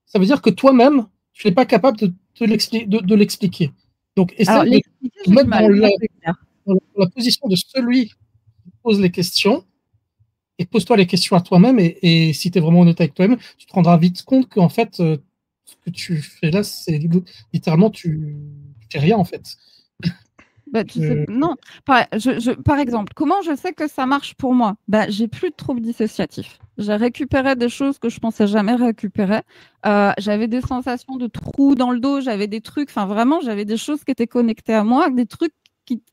Speaker 3: Ça veut dire que toi-même, tu n'es pas capable de l'expliquer. Donc, essaye de te mettre dans la position de celui qui pose les questions et pose-toi les questions à toi-même. Et si tu es vraiment honnête avec toi-même, tu te rendras vite compte qu'en fait, ce que tu fais là, c'est littéralement, tu fais rien en fait.
Speaker 2: Non, par exemple, comment je sais que ça marche pour moi? J'ai plus de troubles dissociatifs. J'ai récupéré des choses que je pensais jamais récupérer. J'avais des sensations de trous dans le dos, j'avais des trucs, enfin vraiment, j'avais des choses qui étaient connectées à moi, des trucs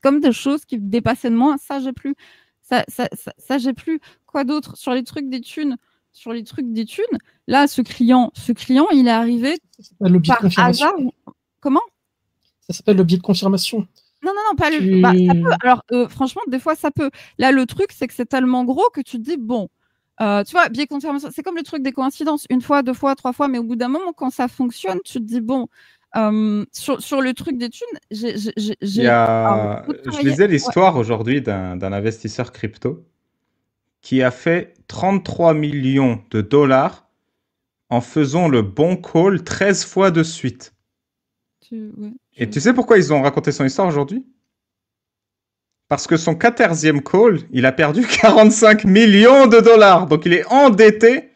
Speaker 2: comme des choses qui dépassaient de moi. Ça, j'ai plus. Ça j'ai plus. Quoi d'autre? Sur les trucs des thunes, sur les trucs des thunes, là, ce client, il est arrivé
Speaker 3: Le biais de
Speaker 2: par
Speaker 3: confirmation.
Speaker 2: hasard. Comment?
Speaker 3: Ça s'appelle le biais de confirmation.
Speaker 2: Non, pas le. Bah, ça peut. Alors, franchement, des fois, ça peut. Là, le truc, c'est que c'est tellement gros que tu te dis, bon, tu vois, biais de confirmation, c'est comme le truc des coïncidences. 1 fois, 2 fois, 3 fois, mais au bout d'un moment, quand ça fonctionne, tu te dis, bon, sur le truc des thunes,
Speaker 1: je lisais l'histoire aujourd'hui d'un investisseur crypto qui a fait 33 millions de dollars en faisant le bon call 13 fois de suite. Et tu sais pourquoi ils ont raconté son histoire aujourd'hui? Parce que son 14e call, il a perdu 45 millions de dollars. Donc il est endetté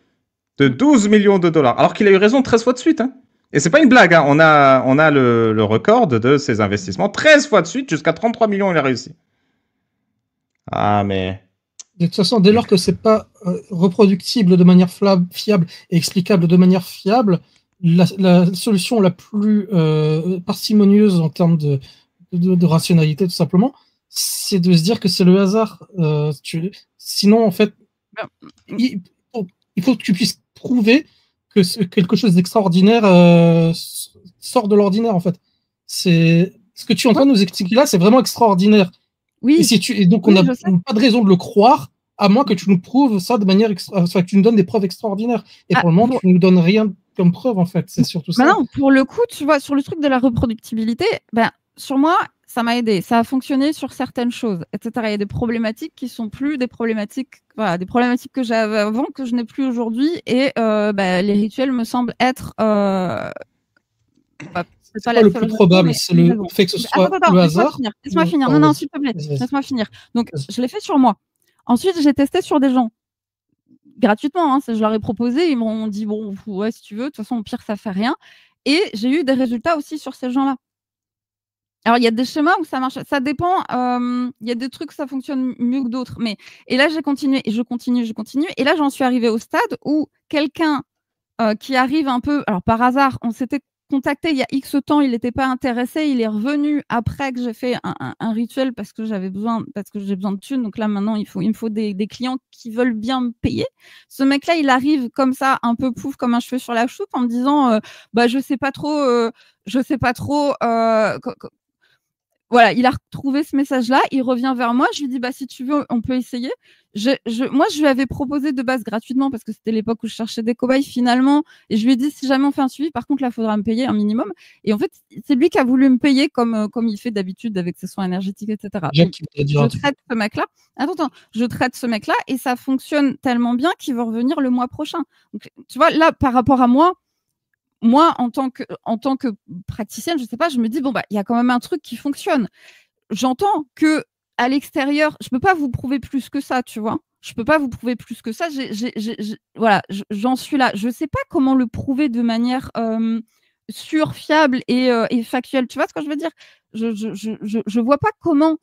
Speaker 1: de 12 millions de dollars. Alors qu'il a eu raison 13 fois de suite. Hein. Et c'est pas une blague. Hein. On a le record de ses investissements. 13 fois de suite, jusqu'à 33 millions, il a réussi. Ah, mais...
Speaker 3: De toute façon, dès lors que c'est pas reproductible de manière fiable et explicable de manière fiable, la solution la plus parcimonieuse en termes de rationalité, tout simplement, c'est de se dire que c'est le hasard. Sinon, en fait, il faut que tu puisses prouver que quelque chose d'extraordinaire sort de l'ordinaire, en fait. C'est ce que tu es en train de nous expliquer là, c'est vraiment extraordinaire.
Speaker 2: Oui.
Speaker 3: Et donc, on n'a pas de raison de le croire, à moins que tu nous prouves ça de manière que tu nous donnes des preuves extraordinaires. Et pour le moment, tu nous donnes rien comme preuve, en fait. C'est surtout ça.
Speaker 2: Non, pour le coup, tu vois, sur le truc de la reproductibilité, sur moi, ça m'a aidé. Ça a fonctionné sur certaines choses, etc. Il y a des problématiques qui sont plus des problématiques, des problématiques que j'avais avant, que je n'ai plus aujourd'hui. Et les rituels me semblent être...
Speaker 3: c'est pas le plus probable, c'est le fait que ce soit le hasard.
Speaker 2: Laisse-moi finir. Non, s'il te plaît, laisse-moi finir. Donc, je l'ai fait sur moi. Ensuite, j'ai testé sur des gens. Gratuitement, hein, je leur ai proposé. Ils m'ont dit, bon, ouais, si tu veux. De toute façon, au pire, ça fait rien. Et j'ai eu des résultats aussi sur ces gens-là. Alors, il y a des schémas où ça marche. Ça dépend. Il y a des trucs où ça fonctionne mieux que d'autres. Et là, j'ai continué. Et je continue. Et là, j'en suis arrivée au stade où quelqu'un qui arrive un peu... Alors, par hasard, on s'était contacté il y a X temps, il n'était pas intéressé, il est revenu après que j'ai fait un rituel parce que j'ai besoin de thunes. Donc là, maintenant, il me faut des clients qui veulent bien me payer. Ce mec-là, il arrive comme ça, un peu pouf, comme un cheveu sur la choupe, en me disant je sais pas trop. Voilà, il a retrouvé ce message-là, il revient vers moi, je lui dis si tu veux, on peut essayer. Moi, je lui avais proposé de base gratuitement parce que c'était l'époque où je cherchais des cobayes finalement, et je lui ai dit si jamais on fait un suivi, par contre là, il faudra me payer un minimum. Et en fait, c'est lui qui a voulu me payer comme il fait d'habitude avec ses soins énergétiques, etc. Donc, je traite ce mec-là. Attends, je traite ce mec-là et ça fonctionne tellement bien qu'il va revenir le mois prochain. Donc, tu vois, là, par rapport à moi, en tant que praticienne, je sais pas, je me dis il y a quand même un truc qui fonctionne. J'entends que à l'extérieur, je peux pas vous prouver plus que ça, tu vois. Je peux pas vous prouver plus que ça. Voilà, j'en suis là. Je sais pas comment le prouver de manière sûre, fiable et factuelle. Tu vois ce que je veux dire? Je vois pas comment.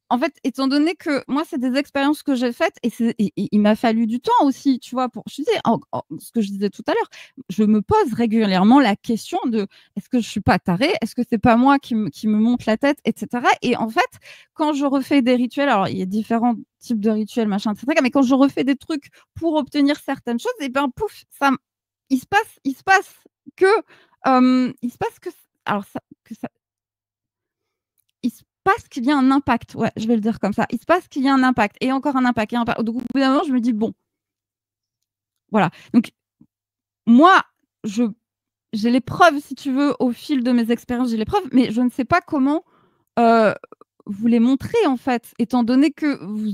Speaker 2: En fait, étant donné que moi, c'est des expériences que j'ai faites et il m'a fallu du temps aussi, tu vois, je disais, ce que je disais tout à l'heure, je me pose régulièrement la question de est-ce que je suis pas tarée? Est-ce que c'est pas moi qui me monte la tête, etc. Et en fait, quand je refais des rituels, alors il y a différents types de rituels, machin, etc. Mais quand je refais des trucs pour obtenir certaines choses, et ben pouf, il se passe que qu'il y a un impact. Ouais, je vais le dire comme ça. Il se passe qu'il y a un impact et encore un impact. Donc, au bout d'un moment, je me dis bon. Voilà. Donc, moi, j'ai les preuves, si tu veux, au fil de mes expériences, j'ai les preuves, mais je ne sais pas comment vous les montrer, en fait, étant donné que vous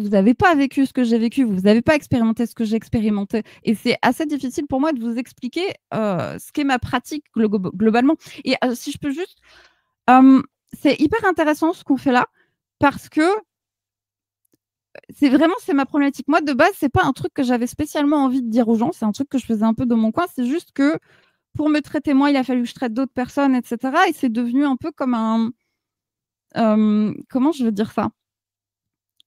Speaker 2: n'avez pas vécu ce que j'ai vécu, vous n'avez pas expérimenté ce que j'ai expérimenté. Et c'est assez difficile pour moi de vous expliquer ce qu'est ma pratique globalement. Et si je peux juste... c'est hyper intéressant ce qu'on fait là parce que c'est ma problématique. Moi, de base, c'est pas un truc que j'avais spécialement envie de dire aux gens. C'est un truc que je faisais un peu dans mon coin. C'est juste que pour me traiter moi, il a fallu que je traite d'autres personnes, etc. Et c'est devenu un peu comme un... comment je veux dire ça?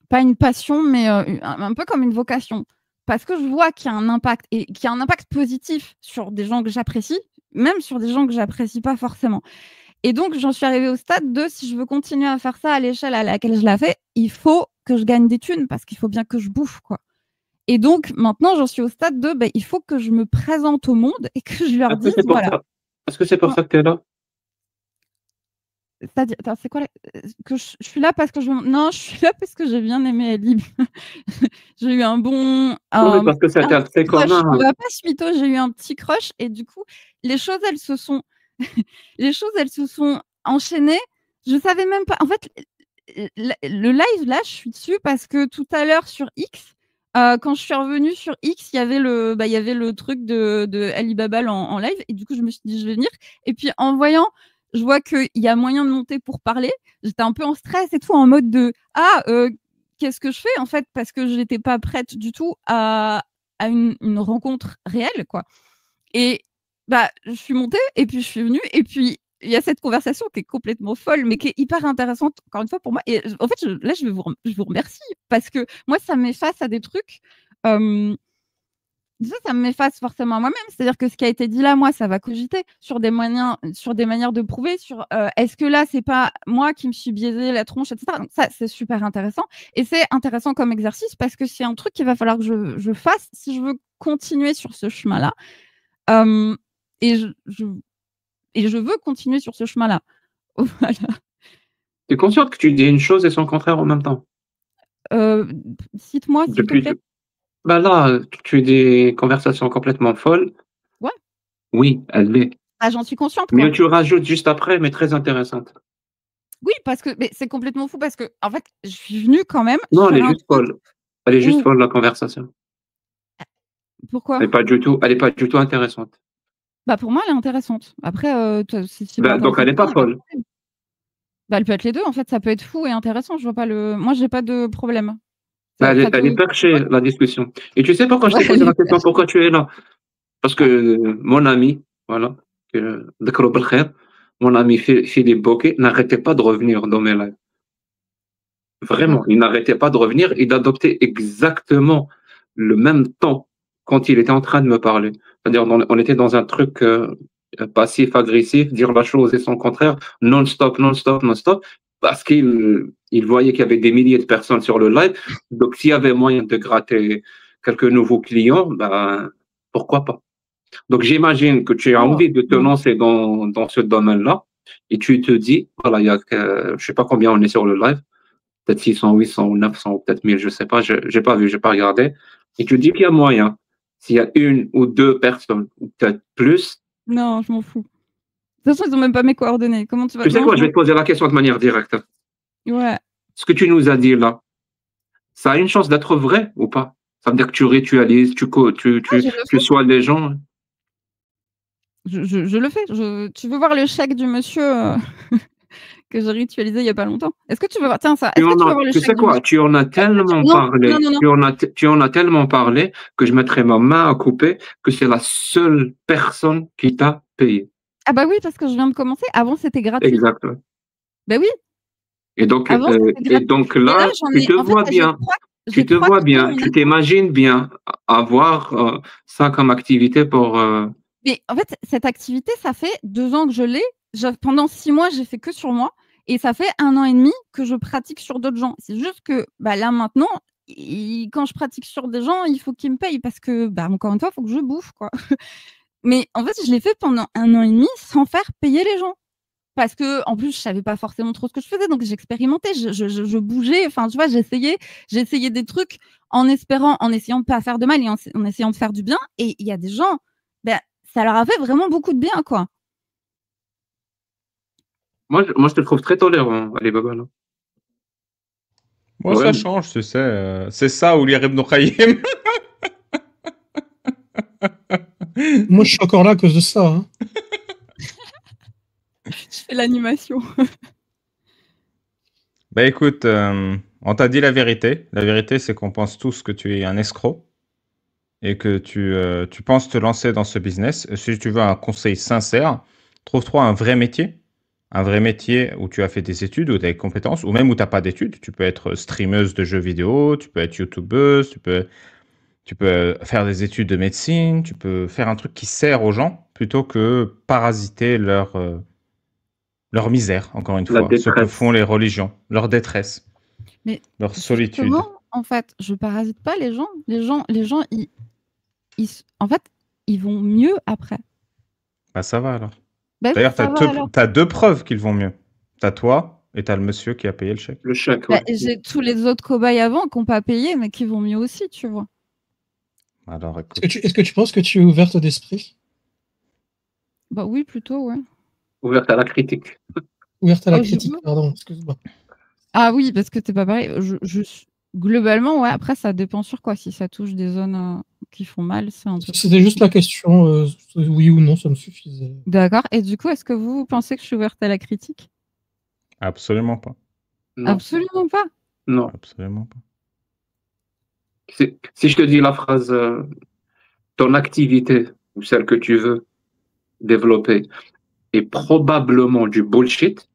Speaker 2: Pas une passion, mais un peu comme une vocation. Parce que je vois qu'il y a un impact et qu'il y a un impact positif sur des gens que j'apprécie, même sur des gens que j'apprécie pas forcément. Et donc, j'en suis arrivée au stade de si je veux continuer à faire ça à l'échelle à laquelle je la fais, il faut que je gagne des thunes parce qu'il faut bien que je bouffe, quoi. Et donc, maintenant, j'en suis au stade de il faut que je me présente au monde et que je leur dise, voilà.
Speaker 4: Est-ce que c'est pour ça que tu es là?
Speaker 2: C'est-à-dire, attends, c'est quoi que je suis là parce que non, je suis là parce que j'ai bien aimé Elib. J'ai eu un bon
Speaker 4: Non, mais parce que c'était un très
Speaker 2: crush.
Speaker 4: commun.
Speaker 2: On va pas se mytho, j'ai eu un petit crush et du coup, les choses, elles se sont enchaînées. Je savais même pas. En fait, le live là, je suis dessus parce que tout à l'heure sur X, quand je suis revenue sur X, il y avait le truc de Alibaba en live et du coup, je me suis dit je vais venir. Et puis en voyant, je vois qu'il y a moyen de monter pour parler. J'étais un peu en stress et tout, en mode de qu'est-ce que je fais en fait, parce que je n'étais pas prête du tout à une rencontre réelle, quoi. Et je suis montée et puis je suis venue et puis il y a cette conversation qui est complètement folle, mais qui est hyper intéressante, encore une fois, pour moi. Et en fait, là, je vous remercie parce que moi, ça m'efface à des trucs. Ça me m'efface forcément à moi-même. C'est-à-dire que ce qui a été dit là, moi, ça va cogiter sur des manières de prouver, sur est-ce que là, c'est pas moi qui me suis biaisé la tronche, etc. Donc ça, c'est super intéressant. Et c'est intéressant comme exercice parce que c'est un truc qu'il va falloir que je fasse si je veux continuer sur ce chemin-là. Et je veux continuer sur ce chemin-là. Voilà.
Speaker 4: Tu es consciente que tu dis une chose et son contraire en même temps?
Speaker 2: Cite-moi, s'il te plaît.
Speaker 4: Là, tu as des conversations complètement folles.
Speaker 2: Ouais.
Speaker 4: Oui, elle l'est.
Speaker 2: J'en suis consciente, quoi.
Speaker 4: Mais tu rajoutes juste après, mais très intéressante.
Speaker 2: Oui, parce que c'est complètement fou, parce que en fait, je suis venue quand même.
Speaker 4: Non, elle est juste folle. Elle est juste folle, la conversation.
Speaker 2: Pourquoi?
Speaker 4: Elle n'est pas du tout intéressante.
Speaker 2: Pour moi, elle est intéressante. Après,
Speaker 4: donc elle n'est pas folle.
Speaker 2: Elle peut être les deux, en fait. Ça peut être fou et intéressant. Je vois pas Moi, j'ai pas de problème.
Speaker 4: Elle est perchée, la discussion. Et tu sais pourquoi je t'ai posé la question, pourquoi tu es là? Parce que mon ami, voilà, mon ami Philippe Bocquet n'arrêtait pas de revenir dans mes lives. Vraiment, il n'arrêtait pas de revenir. Il adoptait exactement le même temps quand il était en train de me parler. C'est-à-dire, on était dans un truc passif-agressif, dire la chose et son contraire, non-stop, non-stop, non-stop, parce qu'il voyait qu'il y avait des milliers de personnes sur le live. Donc, s'il y avait moyen de gratter quelques nouveaux clients, pourquoi pas? Donc, j'imagine que tu as envie de te lancer dans ce domaine-là et tu te dis, voilà, il y a, je sais pas combien on est sur le live, peut-être 600, 800 ou 900 ou peut-être 1000, je sais pas, j'ai pas vu, j'ai pas regardé. Et tu dis qu'il y a moyen. S'il y a une ou deux personnes, ou peut-être plus.
Speaker 2: Non, je m'en fous. De toute façon, ils ont même pas mes coordonnées. Comment tu vas...
Speaker 4: Tu sais quoi, je vais te poser la question de manière directe.
Speaker 2: Ouais.
Speaker 4: Ce que tu nous as dit là, ça a une chance d'être vrai ou pas? Ça veut dire que tu ritualises, tu sois les gens.
Speaker 2: Je le fais. Tu veux voir le chèque du monsieur que j'ai ritualisé il n'y a pas longtemps? Est-ce que tu veux voir? Tiens, ça. Est-ce que tu veux voir le chèque? Tu sais quoi?
Speaker 4: Tu en as tellement parlé. Tu en as tellement parlé que je mettrai ma main à couper que c'est la seule personne qui t'a payé.
Speaker 2: Ah bah oui, parce que je viens de commencer. Avant, c'était gratuit.
Speaker 4: Exactement.
Speaker 2: Ben oui.
Speaker 4: Et donc là, tu te vois bien. Tu te vois bien. Tu t'imagines bien avoir ça comme activité pour.
Speaker 2: Mais en fait, cette activité, ça fait 2 ans que je l'ai. Pendant 6 mois, j'ai fait que sur moi. Et ça fait 1 an et demi que je pratique sur d'autres gens. C'est juste que là, maintenant, quand je pratique sur des gens, il faut qu'ils me payent parce que, encore une fois, il faut que je bouffe, quoi. Mais en fait, je l'ai fait pendant 1 an et demi sans faire payer les gens. Parce que, en plus, je savais pas forcément trop ce que je faisais, donc j'expérimentais, je bougeais, enfin, tu vois, j'essayais des trucs en essayant de pas faire de mal et en essayant de faire du bien. Et il y a des gens, ça leur a fait vraiment beaucoup de bien, quoi.
Speaker 4: Moi, je te trouve très tolérant, Alibaba, là.
Speaker 1: Moi, ça change, tu sais. C'est ça, Oulier Ibn Khayyim.
Speaker 3: Moi, je suis encore là à cause de ça. Hein.
Speaker 2: Je fais l'animation.
Speaker 1: Écoute, on t'a dit la vérité. La vérité, c'est qu'on pense tous que tu es un escroc et que tu penses te lancer dans ce business. Si tu veux un conseil sincère, trouve-toi un vrai métier. Un vrai métier où tu as fait des études, où tu as des compétences, ou même où tu n'as pas d'études. Tu peux être streameuse de jeux vidéo, tu peux être youtubeuse, tu peux faire des études de médecine, tu peux faire un truc qui sert aux gens plutôt que parasiter leur misère, encore une fois, ce que font les religions, leur détresse, leur solitude.
Speaker 2: en fait, je parasite pas les gens. Les gens, en fait, ils vont mieux après.
Speaker 1: Bah ça va alors.
Speaker 2: Bah oui,
Speaker 1: D'ailleurs,
Speaker 2: ça va alors.
Speaker 1: t'as deux preuves qu'ils vont mieux. T'as toi et t'as le monsieur qui a payé le chèque.
Speaker 4: Le chèque,
Speaker 2: Bah,
Speaker 4: ouais.
Speaker 2: j'ai tous les autres cobayes avant qui n'ont pas payé, mais qui vont mieux aussi, tu vois.
Speaker 1: Alors écoute.
Speaker 3: Est-ce que tu penses que tu es ouverte d'esprit?
Speaker 2: Bah oui, plutôt, ouais.
Speaker 4: Ouverte à la critique.
Speaker 3: Ouverte à la
Speaker 2: Oh,
Speaker 3: critique, pardon, excuse-moi.
Speaker 2: Ah oui, parce que t'es pas pareil. Globalement, ouais, après, ça dépend sur quoi. Si ça touche des zones qui font mal, c'est un peu...
Speaker 3: C'était juste la question, oui ou non, ça me suffisait.
Speaker 2: D'accord. Et du coup, est-ce que vous pensez que je suis ouverte à la critique?
Speaker 1: Absolument pas.
Speaker 4: Non,
Speaker 2: Absolument pas.
Speaker 4: non.
Speaker 1: Absolument pas.
Speaker 4: Si je te dis la phrase, ton activité ou celle que tu veux développer est probablement du bullshit,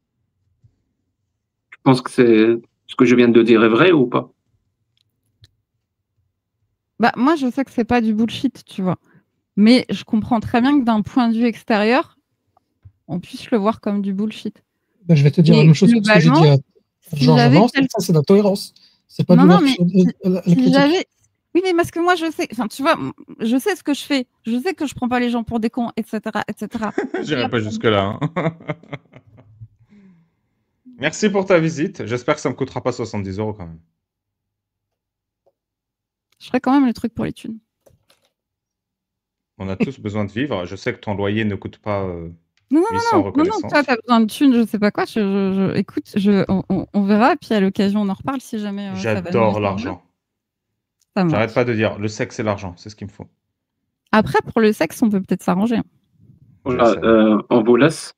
Speaker 4: je pense que ce que je viens de dire est vrai ou pas?
Speaker 2: Bah, moi, je sais que c'est pas du bullshit, tu vois. Mais je comprends très bien que d'un point de vue extérieur, on puisse le voir comme du bullshit.
Speaker 3: Ben, je vais te dire la
Speaker 2: Et
Speaker 3: même chose que ce que j'ai dit à
Speaker 2: si
Speaker 3: Georges
Speaker 2: j'avais
Speaker 3: avant,
Speaker 2: quel-
Speaker 3: ça c'est l'intolérance. C'est pas
Speaker 2: Non,
Speaker 3: de
Speaker 2: non, mais
Speaker 3: l'ouverture à la
Speaker 2: si
Speaker 3: critique.
Speaker 2: j'avais... Oui, mais parce que moi, je sais... Enfin, tu vois, je sais ce que je fais. Je sais que je prends pas les gens pour des cons, etc., etc.
Speaker 1: J'irai pas jusque-là. Hein. Merci pour ta visite. J'espère que ça me coûtera pas 70 € quand même.
Speaker 2: Je ferai quand même les trucs pour les thunes.
Speaker 1: On a tous besoin de vivre. Je sais que ton loyer ne coûte pas
Speaker 2: Non,
Speaker 1: 800 reconnaissance.
Speaker 2: toi, t'as besoin de thunes, je sais pas quoi. Écoute, on verra, puis à l'occasion, on en reparle si jamais ça va mieux.
Speaker 1: J'adore l'argent.
Speaker 2: Ça marche.
Speaker 1: J'arrête pas de dire, le sexe et l'argent, c'est ce qu'il me faut.
Speaker 2: Après, pour le sexe, on peut peut-être s'arranger.
Speaker 4: Voilà, on vous laisse.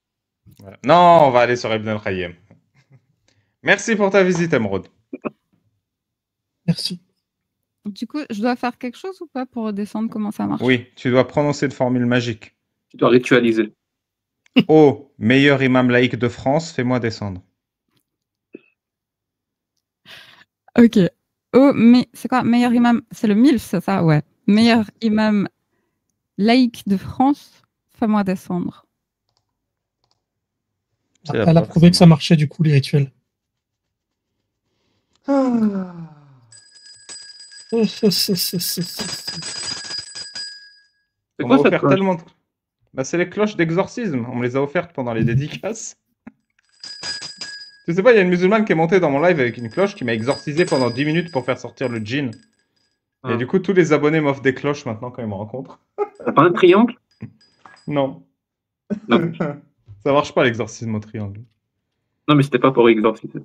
Speaker 1: Voilà. Non, on va aller sur Ibn al-Khayyim. Merci pour ta visite, Emeraude.
Speaker 3: Merci.
Speaker 2: Du coup, je dois faire quelque chose ou pas pour redescendre? Comment ça marche?
Speaker 1: Oui, tu dois prononcer une formule magique.
Speaker 4: Tu dois ritualiser.
Speaker 1: Oh, meilleur imam laïque de France, fais-moi descendre.
Speaker 2: Ok. Oh, mais c'est quoi? Meilleur imam? C'est le MILF, c'est ça? Ouais. Meilleur imam laïque de France, fais-moi descendre.
Speaker 3: Elle a prouvé que ça marchait du coup, les rituels.
Speaker 4: C'est quoi cette cloche?
Speaker 1: Tellement... Bah, c'est les cloches d'exorcisme. On me les a offertes pendant les dédicaces. Tu sais pas, il y a une musulmane qui est montée dans mon live avec une cloche qui m'a exorcisé pendant 10 minutes pour faire sortir le djinn. Et du coup, tous les abonnés m'offrent des cloches maintenant quand ils me rencontrent.
Speaker 4: T'as pas un triangle?
Speaker 1: Non.
Speaker 4: Non.
Speaker 1: Ça marche pas l'exorcisme au triangle.
Speaker 4: Non, mais c'était pas pour exorciser.